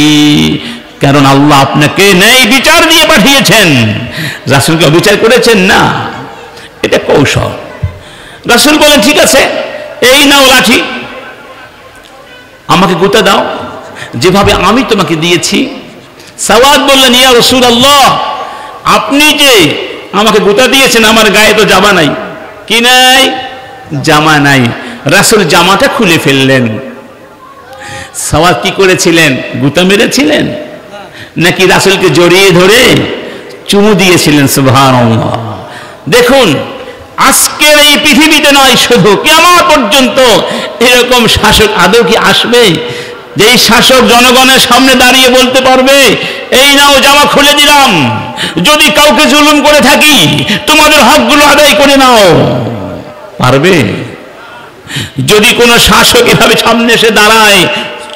কারণ আল্লাহ আপনাকে ন্যায় বিচার দিয়ে পাঠিয়েছেন। রাসূলকে অবিচার করেছেন না, এটা কৌশল। রাসূল বলেন, ঠিক আছে, এই নাও লাঠি, আমাকে গুতা দাও যেভাবে আমি তোমাকে দিয়েছি। সাওয়াদ বললেন, ইয়া রাসূলুল্লাহ, আপনি যে আমাকে গুতা দিয়েছেন আমার গায়ে তো জামা নাই, কি নাই? জামা নাই। রাসূল জামাটা খুলে ফেললেন। সওয়াদ কি করেছিলেন? গুতা মেরেছিলেন নাকি রাসূলকে জড়িয়ে ধরে চুমু দিয়েছিলেন? সুবহানাল্লাহ। দেখুন, আজকের এই পৃথিবীতে নয়, শুধু কিয়ামত পর্যন্ত এরকম শাসক আদৌ কি আসবে? যেই শাসক জনগণের সামনে দাঁড়িয়ে বলতে পারবে, এই নাও জামা খুলে দিলাম, যদি কাউকে জুলুম করে থাকি তোমাদের হকগুলো আদায় করে নাও? পারবে? যদি কোনো শাসক এভাবে সামনে এসে দাঁড়ায়,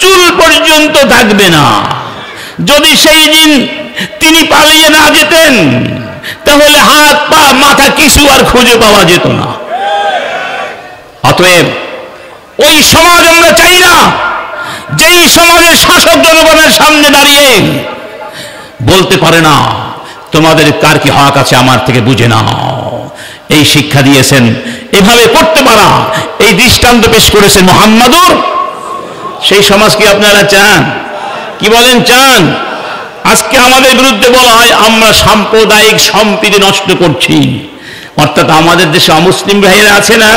চুল পর্যন্ত থাকবে না। যদি সেই দিন তিনি পালিয়ে না যেতেন, তাহলে হাত পা মাথা কিছু আর খুঁজে পাওয়া যেত না। অতএব ওই সমাজ আমরা চাই না, যেই সমাজের শাসক জনগণের সামনে দাঁড়িয়ে বলতে পারে না তোমাদের কার কি হক আছে আমার থেকে বুঝে নাও। এই শিক্ষা দিয়েছেন, এভাবে করতে পারা, এই দৃষ্টান্ত পেশ করেছেন মুহাম্মদুর। সেই সমাজ কি আপনারা চান? কি বলেন, চান? আজকে আমাদের বিরুদ্ধে বলা হয় আমরা সাম্প্রদায়িক সম্প্রীতি নষ্ট করছি, অর্থাৎ আমাদের দেশে অমুসলিম ভাইয়েরা আছে না,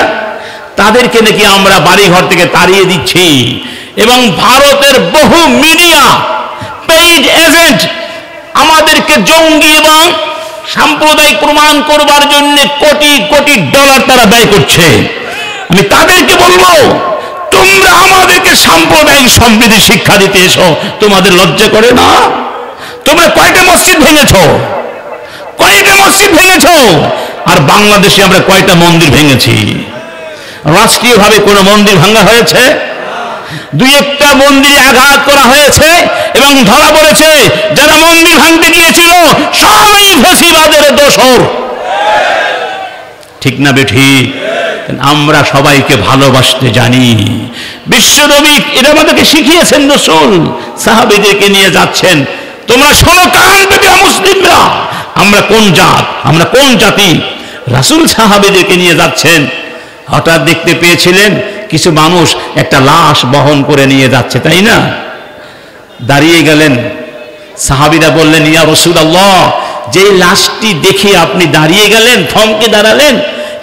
তাদেরকে নাকি আমরা বাড়ি ঘর থেকে তাড়িয়ে দিচ্ছি, এবং ভারতের বহু মিডিয়া পেইড এজেন্ট আমাদেরকে জঙ্গি এবং সাম্প্রদায়িক প্রমাণ করবার জন্য কোটি কোটি ডলার তারা ব্যয় করছে। আমি তাদেরকে বলবো, তোমরা আমাদেরকে সাম্প্রদায়িক সম্প্রীতি শিক্ষা দিতে এসো, তোমাদের লজ্জা করে না? তোমরা কয়টা মসজিদ ভেঙেছো? কয়টা মসজিদ ভেঙেছো? আর বাংলাদেশে আমরা কয়টা মন্দির ভেঙেছি? রাষ্ট্রীয়ভাবে কোনো মন্দির ভাঙা হয়েছে? দুই একটা মন্দিরে আঘাত করা হয়েছে এবং ধরা পড়েছে যারা মন্দির ভাঙতে গিয়েছিল সবাই ফ্যাসিবাদের দোসর। ঠিক না বেঠিক? আমরা সবাইকে ভালোবাসতে জানি। বিশ্বনবী এটা আমাদেরকে শিখিয়েছেন। রাসূল সাহাবীদেরকে নিয়ে যাচ্ছেন, তোমরা শোনো কান পেতে মুসলিমরা, আমরা কোন জাত, আমরা কোন জাতি। রাসূল সাহাবীদেরকে নিয়ে যাচ্ছেন, হঠাৎ দেখতে পেয়েছিলেন কিছু মানুষ একটা লাশ বহন করে নিয়ে যাচ্ছে, তাই না? দাঁড়িয়ে গেলেন। সাহাবীরা বললেন, ইয়া রাসূলুল্লাহ, যে লাশটি দেখে আপনি দাঁড়িয়ে গেলেন, থমকে দাঁড়ালেন,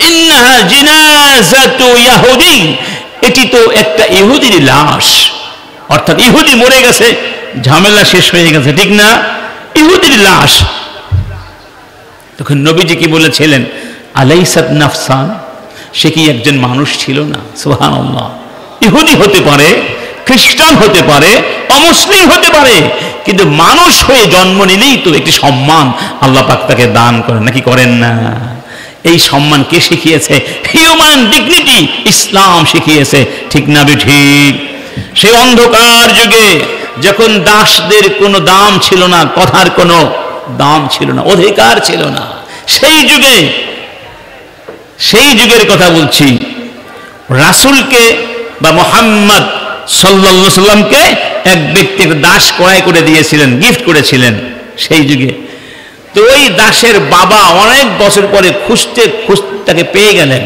ইন্নাহা জিনাজাতু ইহুদি, এটি তো একটা ইহুদির লাশ, অর্থাৎ ইহুদি মরে গেছে, ঝামেলা শেষ হয়ে গেছে, ঠিক না? ইহুদির লাশ। তখন নবীজি কি বলেছিলেন, আলাইসাত নাফসান, সে কি একজন মানুষ ছিল না? সুবহানাল্লাহ। ইহুদি হতে পারে, খ্রিস্টান হতে পারে, অমুসলিম হতে পারে, কিন্তু মানুষ হয়ে জন্ম নিলেই তো একটি সম্মান আল্লাহ পাক তাকে দান করেন, নাকি করেন না? এই সম্মান কে শিখিয়েছে? হিউম্যান ডিগনিটি ইসলাম শিখিয়েছে, ঠিক না বেঠিক? সেই অন্ধকার যুগে যখন দাসদের কোনো দাম ছিল না, কথার কোনো দাম ছিল না, অধিকার ছিল না, সেই যুগের কথা বলছি। রাসূলকে বা মুহাম্মদ সাল্লাল্লাহু আলাইহি সাল্লামকে এক ব্যক্তির দাস ক্রয় করে দিয়েছিলেন, গিফট করেছিলেন সেই যুগে। তো ওই দাসের বাবা অনেক বছর পরে খুঁজতে খুঁজতে তাকে পেয়ে গেলেন,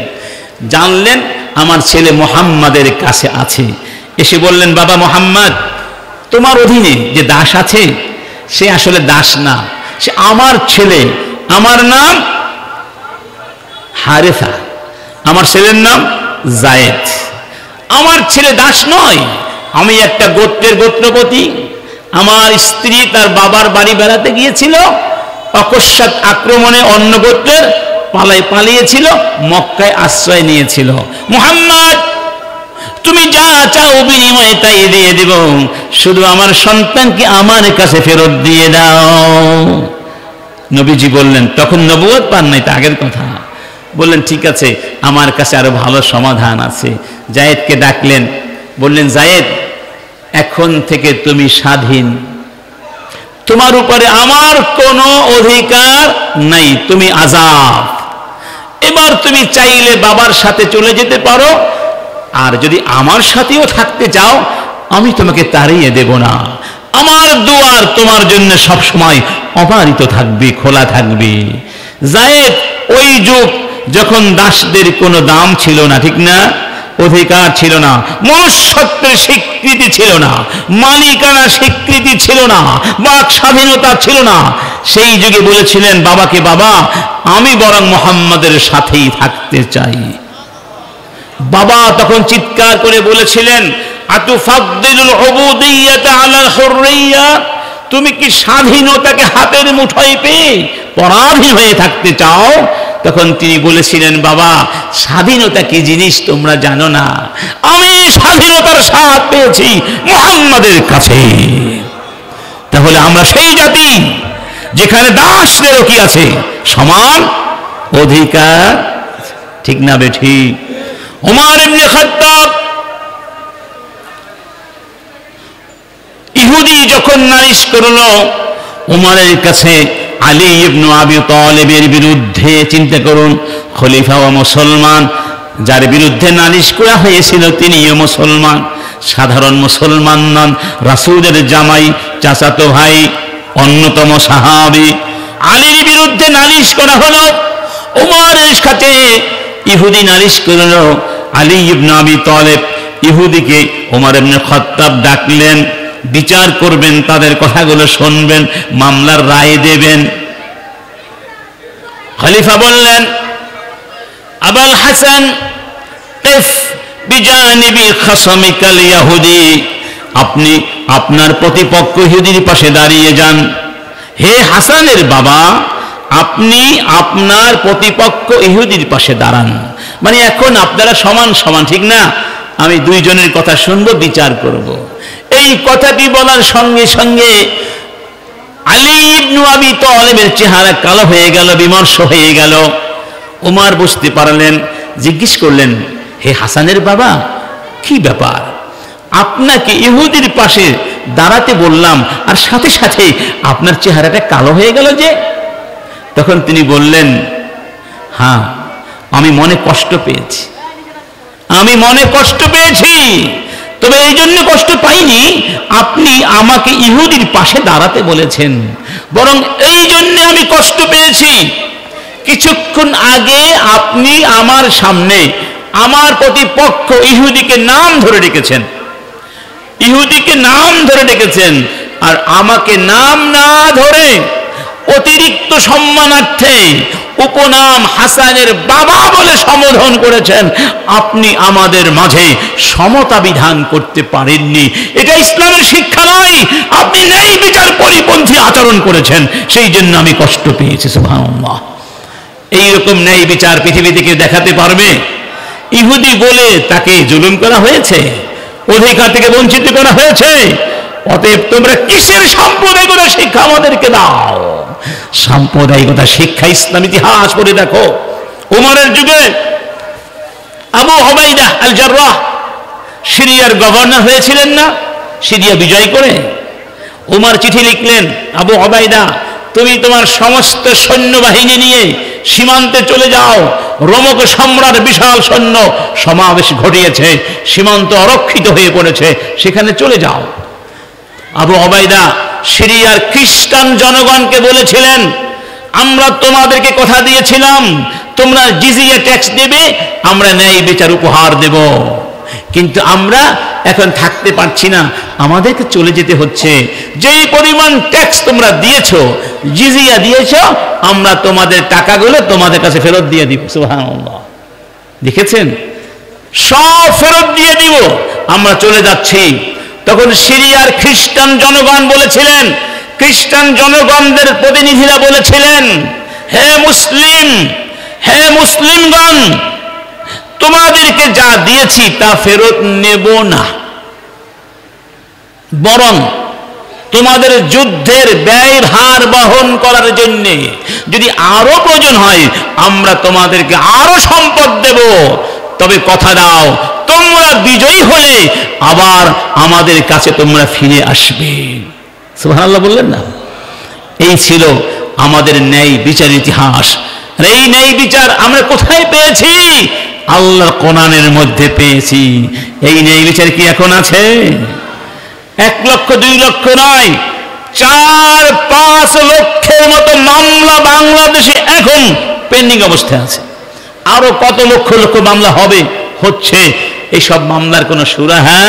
জানলেন আমার ছেলে মুহাম্মাদের কাছে আছে। এসে বললেন, বাবা মুহাম্মদ, তোমার অধীনে যে দাস আছে সে আসলে দাস না, সে আমার ছেলে, আমার নাম হারেসা, আমার ছেলের নাম জায়েদ। আমার ছেলে দাস নয়, আমি একটা গোত্রের গোত্রপতি। আমার স্ত্রী তার বাবার বাড়ি বেড়াতে গিয়েছিল, অকস্মাৎ আক্রমণে অন্য গোত্রের পালিয়েছিল, মক্কায় আশ্রয় নিয়েছিল। মুহাম্মদ, তুমি যা চাও বিনিময়ে তাই দিয়ে দেব, শুধু আমার সন্তানকে আমার কাছে ফেরত দিয়ে দাও। নবীজি বললেন, তখন নবুয়ত পান নাই, তা আগের কথা। বললেন, ঠিক আছে, আমার কাছে আরো ভালো সমাধান আছে। জায়েদকে ডাকলেন, বললেন, জায়েদ, এখন থেকে তুমি স্বাধীন, তোমার উপরে আমার কোনো অধিকার নাই, তুমি আজাদ। এবার তুমি চাইলে বাবার সাথে চলে যেতে পারো, আর যদি আমার সাথেও থাকতে চাও আমি তোমাকে তাড়িয়ে দেব না। আমার দুয়ার তোমার জন্য সব সময় অবারিত থাকবে, খোলা থাকবে। জায়েদ, ওই যুগ যখন দাসদের কোনো দাম ছিল না, ঠিক না, অধিকার ছিল না, মনুষ্যত্বের স্বীকৃতি ছিল না, মালিকানা স্বীকৃতি ছিল না, বাক স্বাধীনতা ছিল না, সেই যুগে বলেছিলেন বাবাকে, বাবা আমি বরং মুহাম্মাদের সাথেই থাকতে চাই। বাবা তখন চিৎকার করে বলেছিলেন, আতুফাদ্দিলুল উবুদিয়্যাতা আলাল হুররিয়্যা, তুমি কি স্বাধীনতাকে হাতের মুঠোয় পেয়ে পরাধীন হয়ে থাকতে চাও? তখন তিনি বলেছিলেন, বাবা স্বাধীনতা কি জিনিস তোমরা জানো না, আমি স্বাধীনতার স্বাদ পেয়েছি মুহাম্মাদের কাছে। তাহলে আমরা সেই জাতি যেখানে দাসদেরও কি আছে সমান অধিকার, ঠিক না বেঠিক? ওমর ইবনে খাত্তাব ইহুদি যখন নালিশ করলো ওমরের কাছে আলী ইবনে আবি তালেবের বিরুদ্ধে, চিন্তা করুন খলিফা ও মুসলমান, যার বিরুদ্ধে নালিশ করা হয়েছিল তিনিও মুসলমান, সাধারণ মুসলমান নন, রাসূলের জামাই, চাচাতো ভাই, অন্যতম সাহাবী। আলীর বিরুদ্ধে নালিশ করা হলো, ওমরের সাথে ইহুদি নালিশ করলো। আলী ইবনে আবি তালেব ইহুদিকে ওমর ইবনে খাত্তাব ডাকলেন, বিচার করবেন, তাদের কথাগুলো শুনবেন, মামলার রায় দেবেন। খলিফা বললেন, আবুল হাসান কিফ বিজানিবি খাসামিকাল ইহুদি, আপনি আপনার প্রতিপক্ষ ইহুদির পাশে দাঁড়িয়ে যান। হে হাসানের বাবা, আপনি আপনার প্রতিপক্ষ ইহুদির পাশে দাঁড়ান। মানে এখন আপনারা সমান সমান, ঠিক না? আমি দুইজনের কথা শুনবো, বিচার করব। এই কথাটি বলার সঙ্গে সঙ্গে আলী ইবনে আবি তালেবের চেহারা কালো হয়ে গেল, বিমর্ষ হয়ে গেল। ওমর বুঝতে পারলেন, জিজ্ঞেস করলেন, হে হাসানের বাবা কি ব্যাপার, আপনাকে ইহুদির পাশে দাঁড়াতে বললাম আর সাথে সাথে আপনার চেহারাটা কালো হয়ে গেল যে? তখন তিনি বললেন, হ্যাঁ আমি মনে কষ্ট পেয়েছি, আমি মনে কষ্ট পেয়েছি, তবে এই জন্য কষ্ট পাইনি আপনি আমাকে ইহুদির পাশে দাঁড়াতে বলেছেন, বরং এই জন্য আমি কষ্ট পেয়েছি কিছুক্ষণ আগে আপনি আমার সামনে আমার প্রতিপক্ষ ইহুদিকে নাম ধরে ডেকেছেন, ইহুদিকে নাম ধরে ডেকেছেন, আর আমাকে নাম না ধরে অতিরিক্ত সম্মানার্থে উপনাম হাসানের বাবা বলে সম্বোধন করেছেন। আপনি আমাদের মাঝে সমতা বিধান করতে পারেননি, এটা ইসলামের শিক্ষা নয়, আপনি ন্যায় বিচার পরিপন্থী আচরণ করেছেন, সেই জন্য আমি কষ্ট পেয়েছি। সুবহানাল্লাহ। এইরকম ন্যায় বিচার পৃথিবী থেকে দেখাতে পারবে? ইহুদি বলে তাকে জুলুম করা হয়েছে, অধিকার থেকে বঞ্চিত করা হয়েছে। অতএব তোমরা কিসের সাম্প্রদায়িকতা শিক্ষা আমাদেরকে দাও? সাম্প্রদায়িকতা শিক্ষা ইসলাম ইতিহাস পড়ে দেখো। উমরের যুগে আবু উবাইদা আল জাররাহ সিরিয়ার গভর্নর হয়েছিলেন না, সিরিয়া বিজয় করে। উমর চিঠি লিখলেন, আবু উবাইদা তুমি তোমার সমস্ত সৈন্যবাহিনী নিয়ে সীমান্তে চলে যাও, রোমক সম্রাট বিশাল সৈন্য সমাবেশ ঘটিয়েছে, সীমান্ত অরক্ষিত হয়ে পড়েছে, সেখানে চলে যাও। আবু উবাইদা সিরিয়ার খ্রিস্টান জনগণকে বলেছিলেন, আমরা তোমাদেরকে কথা দিয়েছিলাম তোমরা জিজিয়া ট্যাক্স দেবে, আমরা ন্যায় বিচার উপহার দেব, কিন্তু আমরা এখন থাকতে পারছি না, আমাদেরকে চলে যেতে হচ্ছে। যেই পরিমাণ ট্যাক্স তোমরা দিয়েছো, জিজিয়া দিয়েছো, আমরা তোমাদের টাকাগুলো তোমাদের কাছে ফেরত দিয়ে দিব। সুবহানাল্লাহ। দেখেছেন, সব ফেরত দিয়ে দিব, আমরা চলে যাচ্ছি। তখন সিরিয়ার খ্রিস্টান জনগণ বলেছিলেন, খ্রিস্টান জনগণদের প্রতিনিধিরা বলেছিলেন, হে মুসলিম, হে মুসলিমগণ, তোমাদেরকে যা দিয়েছি তা ফেরত নেব না, বরং তোমাদের যুদ্ধের ব্যয়ভার বহন করার জন্য যদি আরো প্রয়োজন হয় আমরা তোমাদেরকে আরো সম্পদ দেব, তবে কথা দাও তোমরা বিজয়ী হলে আবার আমাদের কাছে তোমরা ফিরে আসবে। সুবহানাল্লাহ বললেন না? এই ছিল আমাদের ন্যায় বিচার ইতিহাস। এই ন্যায় বিচার আমরা কোথায় পেয়েছি? আল্লাহর কোরআনের মধ্যে পেয়েছি। এই ন্যায় বিচার কি এখন আছে? 1 লক্ষ 2 লক্ষ নয়, 4-5 লক্ষের মতো মামলা বাংলাদেশে এখন পেন্ডিং অবস্থায় আছে। আরো কত লক্ষ লক্ষ মামলা হবে, হচ্ছে। এইসব মামলার কোনো সুরাহা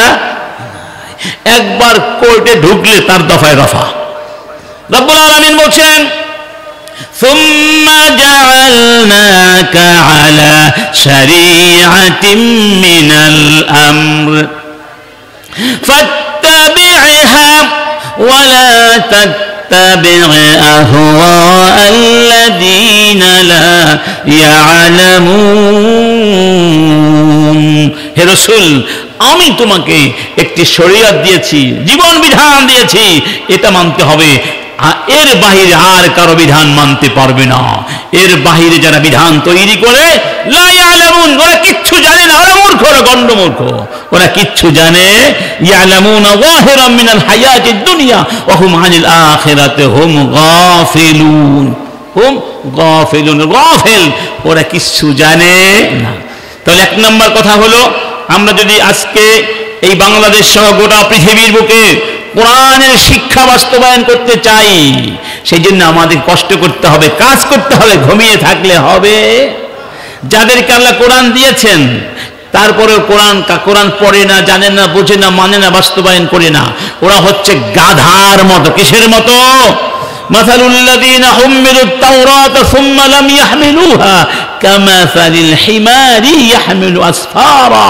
একবার কোর্টে ঢুকলে তার দফায় রফা। রব্বুল আলামিন বলছেন, সুম্মা জাআলনাকা আলা শারীআতিন মিনাল আমর ফাত্তাবি'হা ওয়া লা তাত্তাবি' আহওয়া'আল্লাযীনা লা ইয়া'লামুন। হে রাসূল, আমি তোমাকে একটি শরীয়ত দিয়েছি, জীবন বিধান দিয়েছি, এটা মানতে হবে। এর বাহিরে আর কারো বিধান মানতে পারবে না। এর বাহিরে যারা বিধান তৈরি করে, লা ইয়ালামুন, ওরা কিচ্ছু জানে না, ওরা মূর্খ, ওরা গণ্ডমূর্খ, ওরা কিচ্ছু জানে। ইয়ালামুনা যাহিরাম মিনাল হায়াতিদ দুনিয়া ওয়া হুম আনিল আখিরাতি হুম গাফিলুন। হুম গাফিলুন, গাফিল, ওরা কিচ্ছু জানে না। তাহলে এক নম্বর কথা হলো, আমরা যদি আজকে এই বাংলাদেশ সহ গোটা পৃথিবীর বুকে কোরআনের শিক্ষা বাস্তবায়ন করতে চাই, সেই জন্য আমাদের কষ্ট করতে হবে, কাজ করতে হবে। ঘুমিয়ে থাকলে হবে? যাদেরকে আল্লাহ কোরআন দিয়েছেন তারপরেও কোরআন পড়ে না, জানে না, বোঝে না, মানে না, বাস্তবায়ন করে না, ওরা হচ্ছে গাধার মতো। কিসের মতো? মাসালুল্লাযীনা হুম্মিলুত তাওরাতা সুম্মা লাম ইয়াহমিলুহা কামাসালিল হিমারি ইয়াহমিলু আসফারা।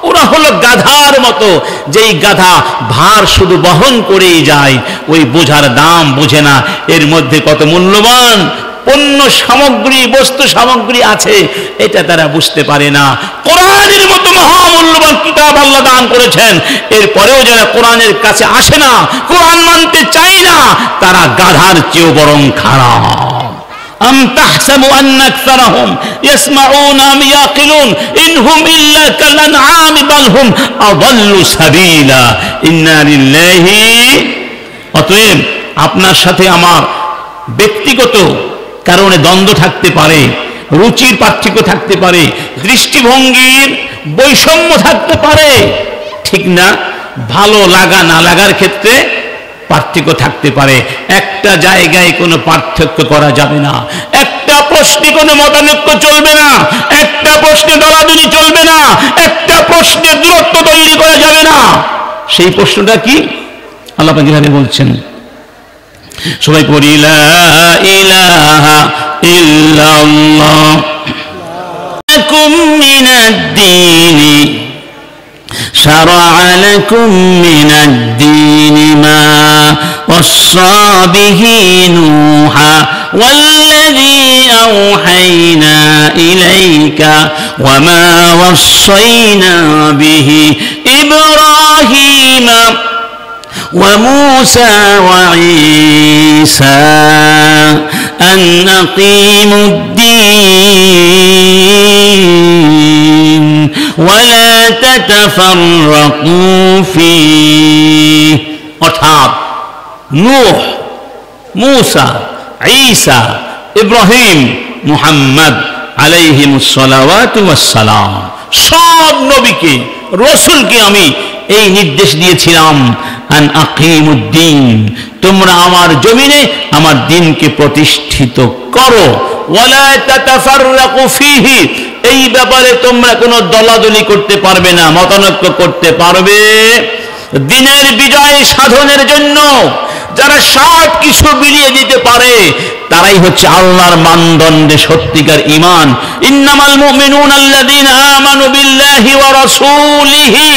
ওরা হলো গাধার মতো, যেই গাধা ভার শুধু বহন করেই যায়, ওই বোঝার দাম বোঝে না, এর মধ্যে কত মূল্যবান পণ্য সামগ্রী, বস্তু সামগ্রী আছে, এটা তারা বুঝতে পারে না। কোরআনের মতো মহামূল্যবান কিতাব আল্লাহ দান করেছেন, এরপরেও যারা কোরআনের কাছে আসে না, কোরআন মানতে চায় না, তারা গাধার চেয়েও বরং খারাপ। أم تحسب أن أكثرهم يسمعون أم يعقلون إن هم إلا كالأنعام بل هم أضل سبيلا إنا لله। অতএব আপনার সাথে আমার ব্যক্তিগত কারণে দ্বন্দ্ব থাকতে পারে, রুচির পার্থক্য থাকতে পারে, দৃষ্টিভঙ্গির বৈষম্য থাকতে পারে, ঠিক না? ভালো লাগা না লাগার ক্ষেত্রে পার্থক্য থাকতে পারে। একটা জায়গায় কোনো পার্থক্য করা যাবে না, একটা প্রশ্নে কোনো মতানৈক্য চলবে না, একটা প্রশ্নে দলাদলি চলবে না, একটা প্রশ্নে দূরত্ব তৈরি করা যাবে না। সেই প্রশ্নটা কি? আল্লাহ পাক এখানে বলছেন, সবাই পড়ি, লা ইলাহা ইল্লাল্লাহ লাকুম মিনাদ-দীনি شرع لكم من الدين ما وصى به نوحا والذي أوحينا إليك وما وصينا به إبراهيم وموسى وعيسى أن أقيموا الدين ولا تتفرقوا فيه। অর্থাৎ নূহ, মূসা, ঈসা, ইব্রাহিম, মুহাম্মদ আলাইহিমুস সালাওয়াতু ওয়াস সালাম, সব নবীকে, রাসূলকে আমি এই নির্দেশ দিয়েছিলাম, আন আকিমুদ্দিন, তোমরা আমার জমিনে আমার দ্বীনকে প্রতিষ্ঠিত করো, ওয়ালা তাতাফাররাকু ফীহি, এই ব্যাপারে তোমরা কোনো দলাদলি করতে পারবে না, মতানৈক্য করতে পারবে। দ্বীনের বিজয় সাধনের জন্য যারা সব কিছু বিলিয়ে দিতে পারে, তারাই হচ্ছে আল্লাহর মানদণ্ডে সত্যিকার ঈমান। ইন্নামাল মুমিনুনা আল্লাযীনা আমানু বিল্লাহি ওয়া রাসূলিহি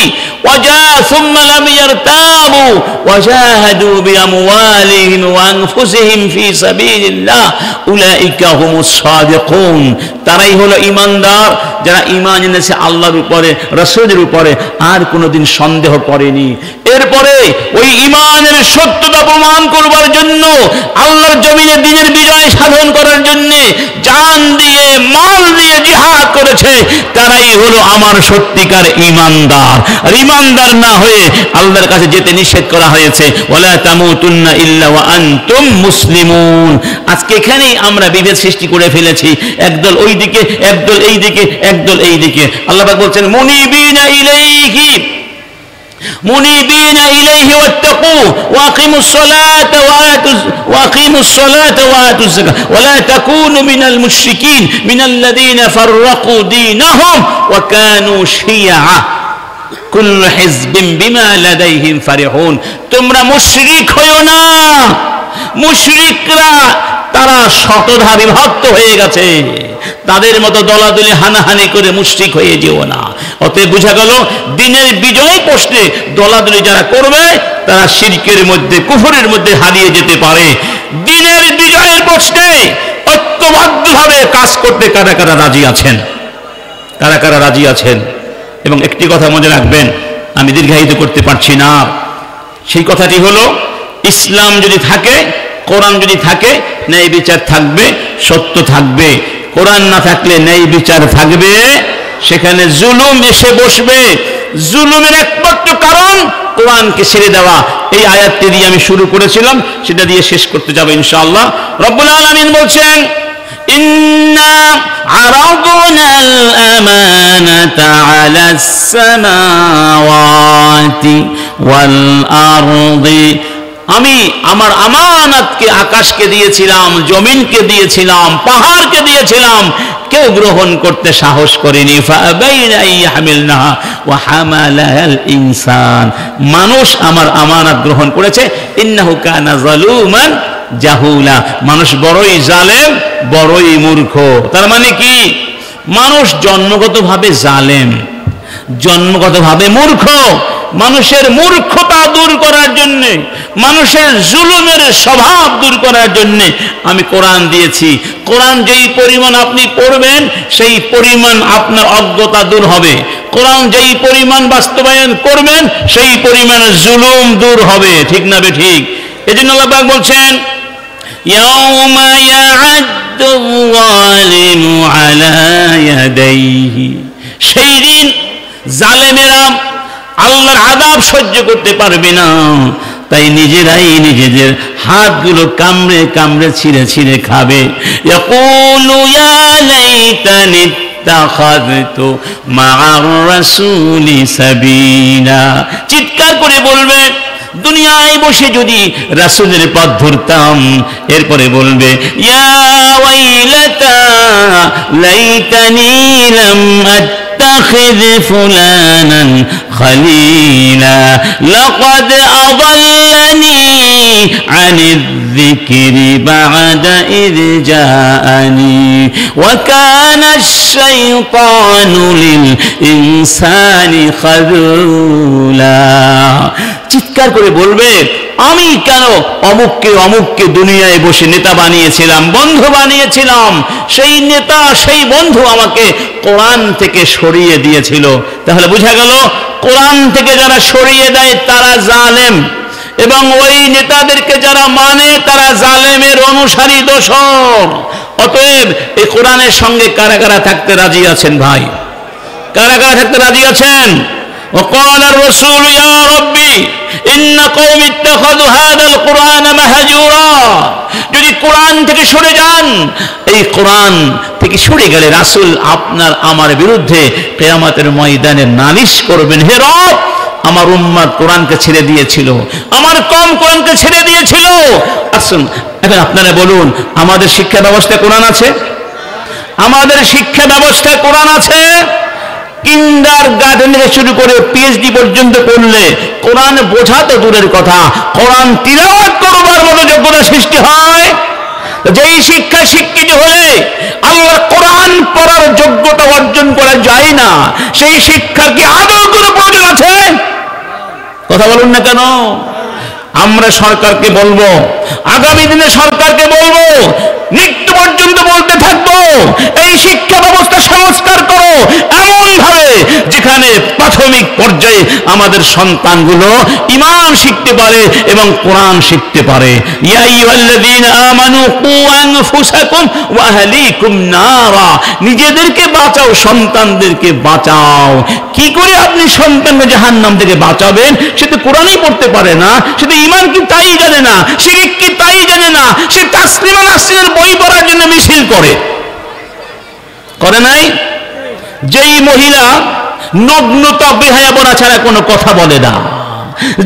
সুম্মা লাম ইয়ারতাবু ওয়া জাহাদু বিআমওয়ালিহিম ওয়া আনফুসিহিম ফি সাবিলিল্লাহ উলাইকা হুমুস সাদিকুন। তারাই হলো ঈমানদার, যারা ঈমান এনেছে আল্লাহর উপরে, রাসূলের উপরে, আর কোনোদিন সন্দেহ করেনি। এরপরে ওই ঈমানের সত্যতা প্রমাণ করবার জন্য, আল্লাহর জমিনে দ্বীনের বিজয় সাধন করার জন্য জান দিয়ে, মাল দিয়ে জিহাদ করেছে, তারাই হলো আমার সত্যিকার ঈমানদার। আর ঈমানদার না হয়ে আল্লাহর কাছে যেতে নিষেধ করা হয়েছে, ওয়ালা তামুতুন্না ইল্লা ওয়া আনতুম মুসলিমুন। আজকে এখানেই আমরা বিভেদ সৃষ্টি করে ফেলেছি, একদল ওই দিকে, একদল এই দিকে, একদল এই দিকে। আল্লাহ পাক বলছেন, মুনিবিনা ইলাইহি منيبين إليه واتقوه وأقيموا الصلاة وآتوا الزكاة ولا تكونوا من المشركين من الذين فرقوا دينهم وكانوا شيعا كل حزب بما لديهم فرحون। তোমরা মুশরিক হয়ো না। মুশরিকরা তারা শতধা বিভক্ত হয়ে গেছে, তাদের মতো দলাদলি হানাহানি করে মুশরিক হয়ে যেও না। অতএব বোঝা গেল দিনের বিজয় প্রশ্নে দলাদলি যারা করবে তারা শিরকের মধ্যে, কুফরের মধ্যে হারিয়ে যেতে পারে। দিনের বিজয়ের প্রশ্নে ঐক্যবদ্ধভাবে কাজ করতে কারা কারা রাজি আছেন? কারা কারা রাজি আছেন? এবং একটি কথা মনে রাখবেন, আমি দীর্ঘায়িত করতে পারছি না, সেই কথাটি হলো ইসলাম যদি থাকে, কোরআন যদি থাকে, ন্যায় বিচার থাকবে, সত্য থাকবে। কোরআন না থাকলে ন্যায় বিচার থাকবে, সেখানে জুলুম এসে বসবে। জুলুমের একমাত্র কারণ কোরআনকে ছেড়ে দেওয়া। এই আয়াতটি দিয়ে আমি শুরু করেছিলাম, সেটা দিয়ে শেষ করতে যাব ইনশাআল্লাহ। রব্বুল আলামিন বলছেন, ইন্না আরাদনাল আমানাতা আলাস সামাওয়াতি ওয়াল আরদি, আমি আমার আমানাতকে আকাশকে দিয়েছিলাম, জমিনকে দিয়েছিলাম, পাহাড়কে দিয়েছিলাম, কেউ গ্রহণ করতে সাহস করেনি। ফাআবাইনা ইয়াহমিলনাহা ওয়া হামালাহাল ইনসান, মানুষ আমার আমানাত গ্রহণ করেছে। ইন্নাহু কানা যালুমান জাহুলা, মানুষ বড়ই জালেম, বড়ই মূর্খ। তার মানে কি? মানুষ জন্মগতভাবে জালেম, জন্মগতভাবে মূর্খ। মানুষের মূর্খতা দূর করার জন্য, মানুষের জুলুমের স্বভাব দূর করার জন্য আমি কোরআন দিয়েছি। কোরআন যেই পরিমাণ আপনি পড়বেন সেই পরিমাণ আপনার অজ্ঞতা দূর হবে। কোরআন যেই পরিমাণ বাস্তবায়ন করবেন সেই পরিমাণ জুলুম দূর হবে। ঠিক না বে ঠিক? এজন্য আল্লাহ পাক বলছেন, ইয়াউমা ইয়া'আদ্দু যালিমু আলা ইয়াদাইহি, সেই দিন জালেমেরা আল্লাহর আযাব সহ্য করতে পারবে না, তাই নিজেরাই নিজেদের হাতগুলো কামড়ে কামড়ে ছিঁড়ে ছিঁড়ে খাবে। ইয়াকুলু ইয়া লাইতানি ইত্তাখাযতু মা'আর রাসূলি সাবিলা, চিৎকার করে বলবে, দুনিয়ায় বসে যদি রাসূলের পথ ধরতাম। এরপরে বলবে, ইয়া ওয়াইলাতা লাইতানি লাম أتخذ فلانا خليلا لقد أضلني عن الذكر بعد إذ جاءني وكان الشيطان للإنسان خذولا। চিৎকার করে বলবে, আমি কেন অমুককে অমুককে দুনিয়ায় বসে নেতা বানিয়েছিলাম, বন্ধু বানিয়েছিলাম, সেই নেতা সেই বন্ধু আমাকে কোরআন থেকে সরিয়ে দিয়েছিল। তাহলে বোঝা গেল কোরআন থেকে যারা সরিয়ে দেয় তারা জালেম, এবং ওই নেতাদেরকে যারা মানে তারা জালেমের অনুসারী, দোসর। অতএব এই কোরআনের সঙ্গে কারা কারা থাকতে রাজি আছেন? ভাই, কারা কারা থাকতে রাজি আছেন? وقال الرسول يا ربي إن قوم اتخذوا هذا القرآن مهجورا, যদি কোরআন থেকে সরে যান, এই কোরআন থেকে সরে গেলে রাসূল আপনার আমার বিরুদ্ধে কিয়ামতের ময়দানে নালিশ করবেন, হে রব আমার উম্মত কোরআনকে ছেড়ে দিয়েছিল, আমার কওম কোরআনকে ছেড়ে দিয়েছিল। আসুন এখন আপনারা বলুন, আমাদের শিক্ষা ব্যবস্থায় কোরআন আছে? আমাদের শিক্ষা ব্যবস্থায় কোরআন আছে? কিন্ডারগার্টেন থেকে শুরু করে পিএইচডি পর্যন্ত পড়লে কোরআন বোঝা তো দূরের কথা, কোরআন তিলাওয়াত করবার মতো যোগ্যতা সৃষ্টি হয়। যেই শিক্ষা শিক্ষিত হলে আল্লাহর কোরআন পড়ার যোগ্যতা অর্জন করা যায় না, সেই শিক্ষার কি আদৌ কোনো প্রয়োজন আছে? কথা বলুন না কেন? আমরা সরকারকে বলবো, আগামী দিনে সরকারকে বলবো, মৃত্যু পর্যন্ত বলতে থাকবো, এই শিক্ষা ব্যবস্থা সংস্কার করো এমন ভাবে যেখানে প্রাথমিক পর্যায়ে আমাদের সন্তানগুলো ঈমান শিখতে পারে এবং কোরআন শিখতে পারে। ইয়া আইয়ুহাল্লাযীনা আমানু কু আনফুসাকুম ওয়া আহলিকুম নারা, নিজেদেরকে বাঁচাও, সন্তানদেরকে বাঁচাও। কি করে আপনি সন্তানকে জাহান্নাম থেকে বাঁচাবেন? সে তো কোরআনই পড়তে পারে না, সে তো ঈমান কি তাই জানে না, শিরক কি তাই জানে না, সে তাসলিমা নাসরিনের বই পড়ার জন্য মিছিল করে নাই? যেই মহিলা নগ্নতা বেহায়াপনা ছাড়া কোনো কথা বলে না,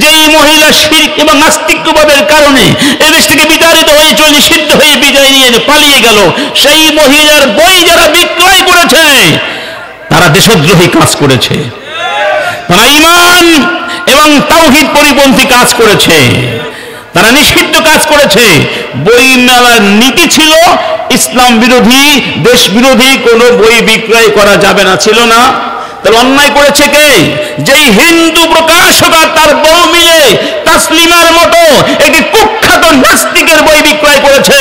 যেই মহিলা শিরক এবং নাস্তিক্যবাদের কারণে এদেশ থেকে বিতাড়িত হয়ে চলে নিষিদ্ধ হয়ে বিদায় নিয়ে পালিয়ে গেল, সেই মহিলার বই যারা বিক্রয় করেছে তারা দেশদ্রোহী কাজ করেছে, তারা ঈমান এবং তাওহীদ পরিপন্থী কাজ করেছে, তারা নিষিদ্ধ কাজ করেছে। বই মেলার নীতি ছিল ইসলাম বিরোধী, দেশ বিরোধী কোনো বই বিক্রয় করা যাবে না, ছিল না? তাহলে অন্যায় করেছে কে? যেই হিন্দু প্রকাশক আর তার বউ মিলে তাসলিমার মতো একটি কুখ্যাত নাস্তিকের বই বিক্রয় করেছে।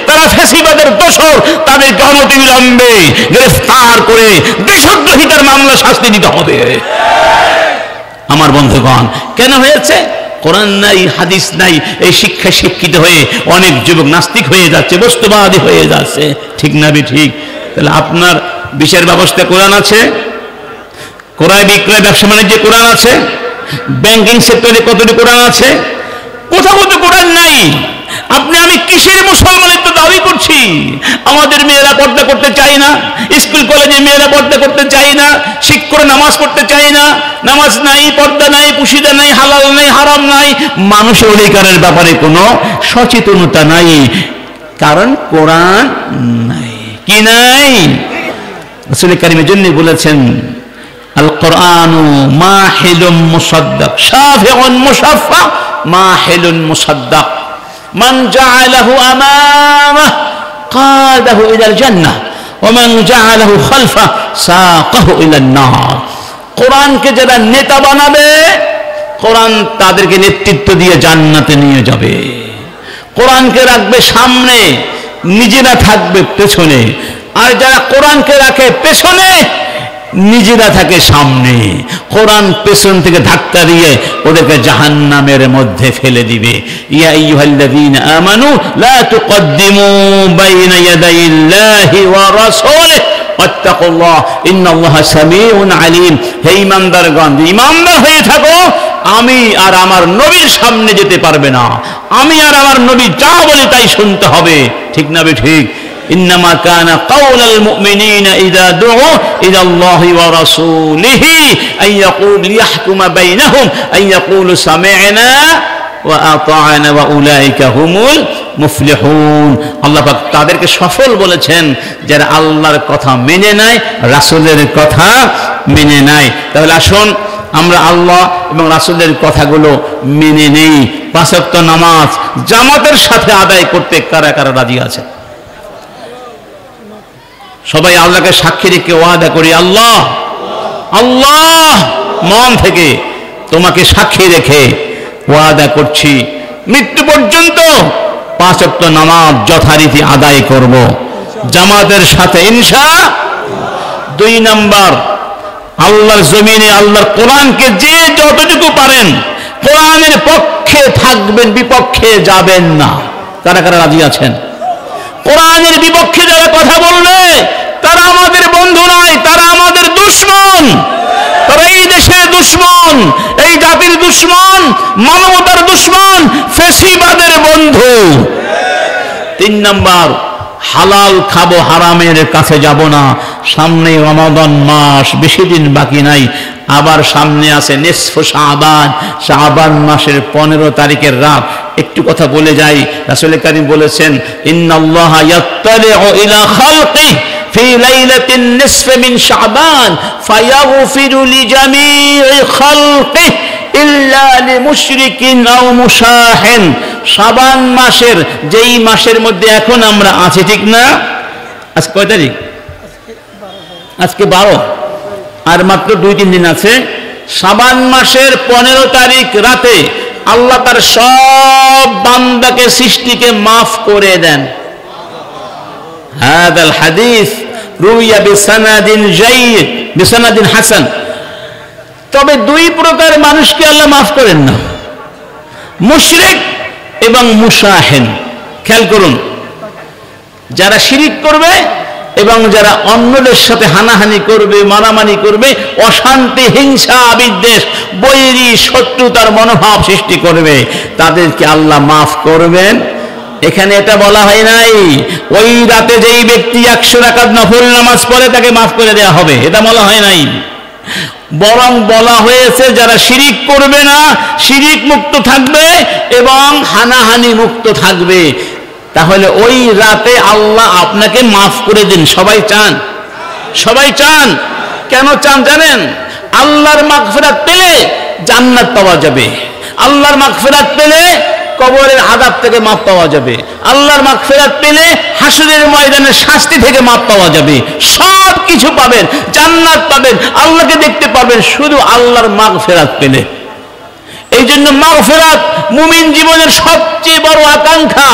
তারা ফ্যাসিবাদের দোষর, তাদেরকে অনতিবিলম্বে গ্রেফতার করে দেশদ্রোহিতার মামলা শাস্তি দিতে হবে। আমার বন্ধুগণ, কেন হয়েছে? কোরআন নাই, হাদিস নাই, এই শিক্ষায় শিক্ষিত হয়ে অনেক যুবক নাস্তিক হয়ে যাচ্ছে, বস্তুবাদী হয়ে যাচ্ছে। ঠিক না ঠিক? তাহলে আপনার বিচার ব্যবস্থা কোরআন আছে, ক্রয় বিক্রয় ব্যবসা বাণিজ্যে কোরআন আছে, ব্যাংকিং সেক্টরে কতটি কোরআন আছে? কোথাও তো কোরআন নাই। আপনি আমি কিসের মুসলমানের তো দাবি করছি? আমাদের মেয়েরা পর্দা করতে চায় না, স্কুল কলেজে মেয়েরা পর্দা করতে চায় না, শিখ করে নামাজ পড়তে চায় না, নামাজ নাই, পর্দা নাই, পুশিদা নাই, হালাল নাই, হারাম নাই, মানুষের অধিকারের ব্যাপারে কোনো সচেতনতা নাই, কারণ কোরআন নাই। কি নাই? রাসূল কারীমের জন্য বলেছেন, আল কোরআনু মাহিলুম মুসাদ্দাক শাফিউন মুশাফফা মাহিলুন মুসাদ্দাক মান জাআলাহু আমামাহু কাদাহু ইলাল জান্নাহ ওয়া মান জাআলাহু খালফাহু সাকাহু ইলান নার। কোরআনকে যারা নেতা বানাবে, কোরআন তাদেরকে নেতৃত্ব দিয়ে জান্নাতে নিয়ে যাবে। কোরআনকে রাখবে সামনে, নিজেরা থাকবে পেছনে। আর যারা কোরআনকে রাখে পেছনে, নিজেরা থাকে সামনে। কোরআন পেছন থেকে ধাক্কা দিয়ে ওদেরকে জাহান্নামের মধ্যে ফেলে দিবে। ইয়া আইয়ুহাল্লাযীনা আমানু লা তুকদ্দিমু বাইনা ইয়াদাইল্লাহি ওয়া রাসূলিহি ওয়াত্তাকুল্লাহ ইন্নাল্লাহা সামিউন আলীম। হে ঈমানদারগণ, ঈমানদার হয়ে থাকো। আমি আর আমার নবীর সামনে যেতে পারবে না, আমি আর আমার নবী যা বলে তাই শুনতে হবে। ঠিক না ঠিক? إنما كان قول المؤمنين إذا دعوا إلى الله ورسوله أن يقول ليحكم بينهم أن يقولوا سمعنا وأطعنا وأولئك هم المفلحون। আল্লাহ পাক তাদেরকে সফল বলেছেন যারা আল্লাহর কথা মেনে নেয়, রাসূলের কথা মেনে নেয়। তাহলে আসুন আমরা আল্লাহ এবং রাসূলের কথাগুলো মেনে নেই। 5 ওয়াক্ত নামাজ জামাতের সাথে আদায় করতে কারা কারা রাজি আছে? সবাই আল্লাহকে সাক্ষী রেখে ওয়াদা করি, আল্লাহ আল্লাহ মন থেকে তোমাকে সাক্ষী রেখে ওয়াদা করছি মৃত্যু পর্যন্ত 5 ওয়াক্ত নামাজ যথারীতি আদায় করব জামাতের সাথে ইনশাআল্লাহ। 2 নাম্বার, আল্লাহর জমিনে আল্লাহর কোরআনকে যে যতটুকু পারেন কোরআনের পক্ষে থাকবেন, বিপক্ষে যাবেন না। কারা কারা রাজি আছেন? কোরআনের বিপক্ষে যারা কথা বলবে তারা আমাদের বন্ধু নয়, তারা আমাদের দুশমন। তারা এই দেশের দুশমন, এই জাতির দুশমন, মানবতার দুশমন, ফ্যাসিবাদের বন্ধু। 3 নাম্বার, হালাল খাবো, হারামের কাছে যাব না। সামনে রমাদান মাস, বেশি দিন বাকি নাই। আবার সামনে আছে নিসফু শাবান, শাবান মাসের 15 তারিখের রাত। একটু কথা বলে যাই, রাসূল কারীম বলেছেন, ইন্নাল্লাহা ইয়াত্তালিউ ইলা খালকিহি ফি লাইলাতিন নিসফি মিন শাবান ফায়াগফিরু লিজামিই খালকিহি ইল্লা লিমুশরিকিন আও মুশাহিন। শাবান মাসের, যেই মাসের মধ্যে এখন আমরা আছি, ঠিক না? আজ কয় তারিখ? আজকে 12, আর মাত্র 2-3 দিন আছে। শাবান মাসের 15 তারিখ রাতে আল্লাহ তার সব বান্দাকে, সৃষ্টিকে মাফ করে দেন। হাদাল হাদিস রুইয়া বিসানাদিন জাইয়্যিদ বিসানাদিন হাসান। তবে 2 প্রকার মানুষকে আল্লাহ মাফ করেন না, মুশরিক এবং মুশাহিন। খেয়াল করুন, যারা শিরিক করবে এবং যারা অন্যদের সাথে হানাহানি করবে, মারামারি করবে, অশান্তি, হিংসা, বিদ্বেষ, বৈরী, শত্রুতার মনোভাব সৃষ্টি করবে, তাদেরকে আল্লাহ মাফ করবেন। এখানে এটা বলা হয় নাই ওই রাতে যেই ব্যক্তি 100 রাকাত নফল নামাজ পড়ে তাকে মাফ করে দেওয়া হবে, এটা বলা হয় নাই। বরং বলা হয়েছে যারা শিরিক করবে না, শিরিক মুক্ত থাকবে এবং হানাহানি মুক্ত থাকবে, তাহলে ওই রাতে আল্লাহ আপনাকে মাফ করে দিন। সবাই চান? সবাই চান? কেন চান জানেন? আল্লাহর মাগফিরাত পেলে জান্নাত পাওয়া যাবে। আল্লাহর মাগফিরাত পেলে কবরের আযাব থেকে মাপ পাওয়া যাবে, আল্লাহর মাগফিরাত পেলে হাসরের ময়দানে শাস্তি থেকে মাপ পাওয়া যাবে, সব কিছু পাবেন, জান্নাত পাবেন, আল্লাহকে দেখতে পাবেন শুধু আল্লাহর মাগফিরাত পেলে। এই জন্য মাগফিরাত মুমিন জীবনের সবচেয়ে বড় আকাঙ্ক্ষা।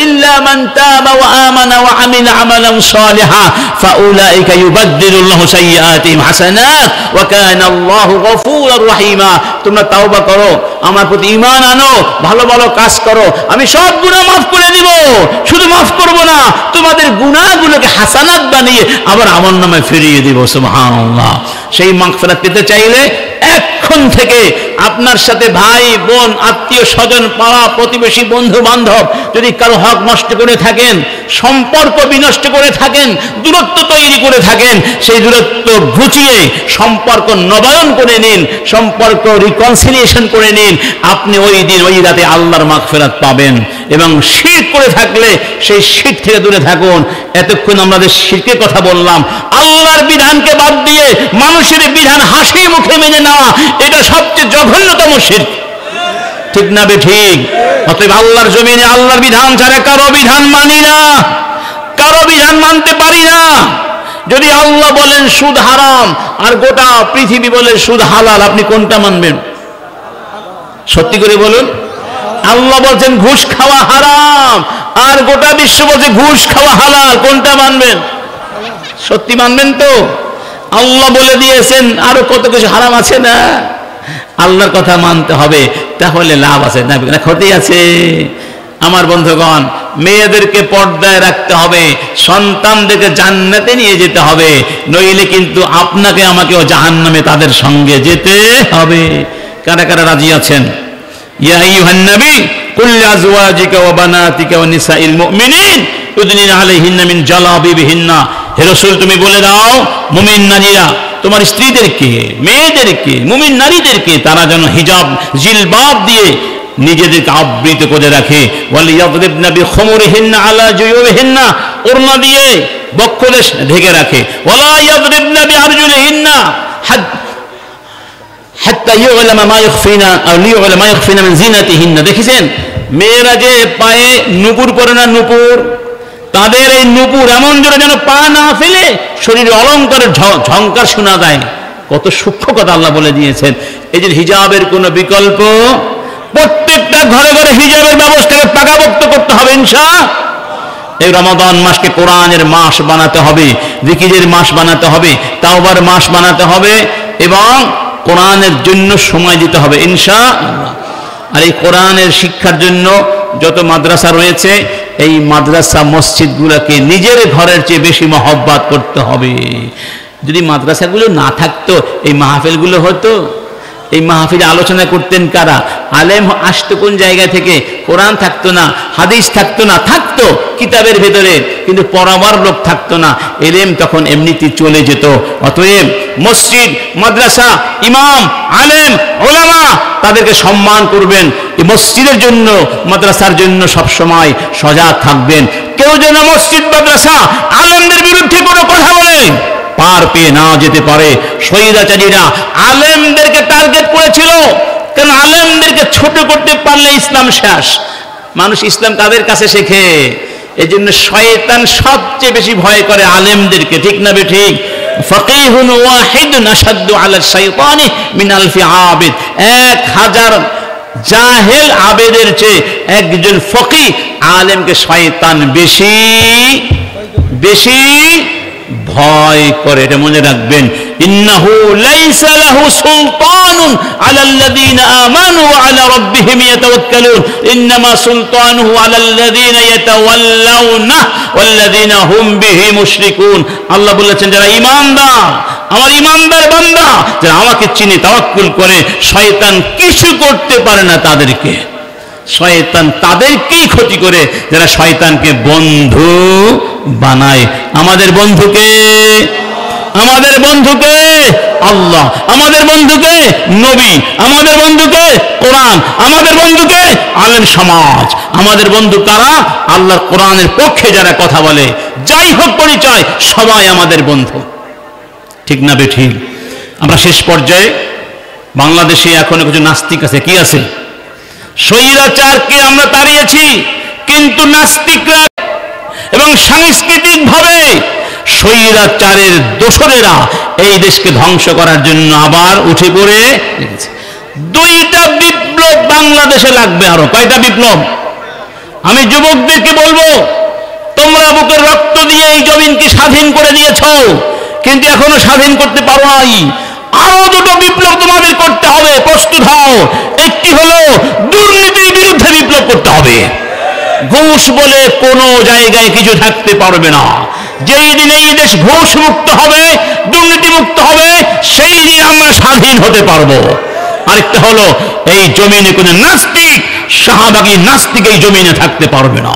ইল্লা মান তাবা ওয়া আমানা ওয়া আমিলা আমালান সালিহা ফাউলাইকা ইউবাদদিলুল্লাহু সাইয়্যাতিহিম হাসানাত ওয়া কানা আল্লাহু গফুরুর রহিমা। তোমরা তাওবা করো, আমার প্রতি ঈমান আনো, ভালো ভালো কাজ করো, আমি সব গুনাহ মাফ করে দিব। শুধু মাফ করব না, তোমাদের গুনাহগুলোকে হাসানাত বানিয়ে আবার আমলনামায় ফিরিয়ে দিব। সুবহানাল্লাহ। সেই মাগফিরাত পেতে চাইলে এখন থেকে আপনার সাথে ভাই বোন আত্মীয় স্বজন পাড়া প্রতিবেশী বন্ধু বান্ধব যদি কারো হক নষ্ট করে থাকেন, সম্পর্ক বিনষ্ট করে থাকেন, দূরত্ব তৈরি করে থাকেন, সেই দূরত্ব ঘুচিয়ে সম্পর্ক নবায়ন করে নিন, সম্পর্ক রিকনসিলিয়েশন করে নিন। আপনি ওই দিন ওই রাতে আল্লাহর মাগফিরাত পাবেন। এবং শিরক করে থাকলে সেই শিরক থেকে দূরে থাকুন। এতক্ষণ আমাদের শিরকের কথা বললাম, আল্লাহর বিধানকে বাদ দিয়ে মানুষের বিধান হাসি মুখে মেনে নেওয়া, এটা সবচেয়ে জঘন্যতম শিরক। ঠিক না বে ঠিক? অতএব আল্লাহর জমিনে আল্লাহর বিধান ছাড়া কারো বিধান মানি না, কারো বিধান মানতে পারি না। যদি আল্লাহ বলেন সুদ হারাম আর গোটা পৃথিবী বলে সুদ হালাল, আপনি কোনটা মানবেন? সত্যি করে বলুন। আল্লাহ বলছেন ঘুষ খাওয়া হারাম আর গোটা বিশ্ব বলছে ঘুষ খাওয়া হালাল, কোনটা মানবেন? সত্যি মানবেন তো? আল্লাহ বলে দিয়েছেন আরো কত কিছু হারাম আছে না, আল্লাহর কথা মানতে হবে, তাহলে লাভ আছে না ক্ষতি আছে? আমার বন্ধুগণ, মেয়েদেরকে পর্দায় রাখতে হবে, সন্তানদেরকে জান্নাতে নিয়ে যেতে হবে, নইলে কিন্তু আপনাকে আমাকেও জাহান্নামে তাদের সঙ্গে যেতে হবে। কারা কারা রাজি আছেন? ইয়া আইয়ুহান নবী কুল লিআজওয়াজিকা ওয়া বানাতিকা ওয়া নিসাইল মুমিনিন ইউদনিনা আলাইহিন্না মিন জালাবিবিহিন্না। হে রাসূল, তুমি বলে দাও মুমিন নারীরা তোমার স্ত্রীদেরকে, মেয়েদেরকে, মুমিন নারীদেরকে তারা যেন হিজাব জিলবাব দিয়ে নিজেদেরকে আবৃত করে রাখে। ওয়ালিয়াদরিবনা বিখুমুরিহিন্না আলা জুয়ুবিহিন্না, ওড়না দিয়ে বক্ষদেশ ঢেকে রাখে। ওয়ালা ইয়াদরিবনা বিআরজুলিহিন্না হাত্তা ইউলামা মা ইখফিনা আও লিউলামা মা ইখফিনা মিন জিনাতিহিন্না। দেখেছেন মেয়েরা যে পায়ে নূপুর পরে না, নূপুর, তাদের এই নূপুর এমন জোরে যেন পা না ফেলে শরীরে অলঙ্কারের ঝংকার শোনা যায়। কত সূক্ষ্ম কথা আল্লাহ বলে দিয়েছেন। এই যে হিজাবের কোনো বিকল্প, প্রত্যেকটা ঘরে ঘরে হিজাবের ব্যবস্থাকে পাকাপোক্ত করতে হবে ইনশাআল্লাহ। এই রমাদান মাসকে কোরআনের মাস বানাতে হবে, জিকিরের মাস বানাতে হবে, তাওবার মাস বানাতে হবে এবং কোরআনের জন্য সময় দিতে হবে ইনশাআল্লাহ। আর এই কোরআনের শিক্ষার জন্য যত মাদ্রাসা রয়েছে, এই মাদ্রাসা মসজিদগুলোকে নিজের ঘরের চেয়ে বেশি মহব্বত করতে হবে। যদি মাদ্রাসাগুলো না থাকতো এই মাহফিলগুলো হতো। এই মাহফিলে আলোচনা করতেন কারা? আলেম আসতো কোন জায়গা থেকে? কোরআন থাকতো না, হাদিস থাকতো না, থাকতো কিতাবের ভেতরে, কিন্তু পড়াবার লোক থাকতো না, এলেম তখন এমনিতেই চলে যেত। অতএব মসজিদ, মাদ্রাসা, ইমাম, আলেম, ওলামা তাদেরকে সম্মান করবেন। এই মসজিদের জন্য, মাদ্রাসার জন্য সবসময় সজাগ থাকবেন। কেউ যেন মসজিদ, মাদ্রাসা, আলেমদের বিরুদ্ধে কোনো কথা বলে পার পেয়ে না যেতে পারে। স্বৈরাচারীরা আলেমদেরকে টার্গেট করেছিল, কারণ আলেমদেরকে ছোট করতে পারলে ইসলাম শেষ। মানুষ ইসলাম কাদের কাছে শেখে? এই জন্য শয়তান সবচেয়ে বেশি ভয় করে আলেমদেরকে। ঠিক না বে ঠিক? ফাকিহুন ওয়াহিদুন আশাদ্দু আলা শাইতানি মিন আলফি আবিদ। 1000 জাহেল আবেদের চেয়ে একজন ফকিহ আলেমকে শয়তান বেশি বেশি ভয় করে। এটা মনে রাখবেন। ইন্নাহু লাইসা লাহু সুলতানুন আলাল্লাযীনা আমানু ওয়া আলা রাব্বিহিম ইয়াতাওয়াক্কালুন ইন্নামা সুলতানুহু আলাল্লাযীনা ইয়াতাওয়াল্লাউনা ওয়াল্লাযীনা হুম বিহি মুশরিকুন। আল্লাহ বলেছেন যারা ঈমানদার, আমার ঈমানদার বান্দা, যারা আমাকে চিনে তাওয়াক্কুল করে, শয়তান কিছু করতে পারে না তাদেরকে। শয়তান তাদেরকেই ক্ষতি করে যারা শয়তানকে বন্ধু বানায়। আমাদের বন্ধুকে, আমাদের বন্ধুকে আল্লাহ, আমাদের বন্ধুকে নবী, আমাদের বন্ধুকে কোরআন, আমাদের বন্ধুকে আলেম সমাজ। আমাদের বন্ধু কারা? আল্লাহর কোরআনের পক্ষে যারা কথা বলে, যাই হোক পরিচয়, সবাই আমাদের বন্ধু। ঠিক না বে ঠিক? আমরা শেষ পর্যায়ে, বাংলাদেশে এখনো কিছু নাস্তিক আছে। কি আছে? স্বৈরাচারকে আমরা তাড়িয়েছি, কিন্তু নাস্তিকরা এবং সাংস্কৃতিক ভাবে স্বৈরাচারের দোসরেরা এই দেশকে ধ্বংস করার জন্য আবার উঠে পড়ে লেগেছে। 2টা বিপ্লব বাংলাদেশে লাগবে। আরো কয়টা বিপ্লব? আমি যুবকদেরকে বলবো, তোমরা বুকের রক্ত দিয়ে এই জমিনকে স্বাধীন করে দিয়েছ, কিন্তু এখনো স্বাধীন করতে পারো নাই। আরো 2টো বিপ্লব তোমাদের করতে হবে, প্রস্তুত হও। একটি হলো দুর্নীতির বিরুদ্ধে বিপ্লব করতে হবে। ঘুষ বলে কোনো জায়গায় কিছু থাকতে পারবে না। যেই দিন এই দেশ ঘুষ মুক্ত হবে, দুর্নীতি মুক্ত হবে, সেই দিন আমরা স্বাধীন হতে পারবো। আরেকটা হলো, এই জমিনে কোনো নাস্তিক, শাহবাগী নাস্তিক এই জমিনে থাকতে পারবে না।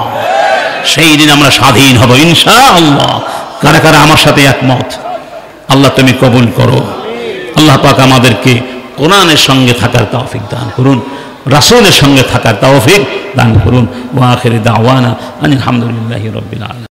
সেই দিন আমরা স্বাধীন হব ইনশাআল্লাহ। কারা কারা আমার সাথে একমত? আল্লাহ তুমি কবুল করো। আল্লাহ পাক আমাদেরকে কোরআনের সঙ্গে থাকার তৌফিক দান করুন, রাসূলের সঙ্গে থাকার তৌফিক দান করুন। ওয়া আখিরু দাওয়ানা আনিল হামদুলিল্লাহি রাব্বিল আলামিন।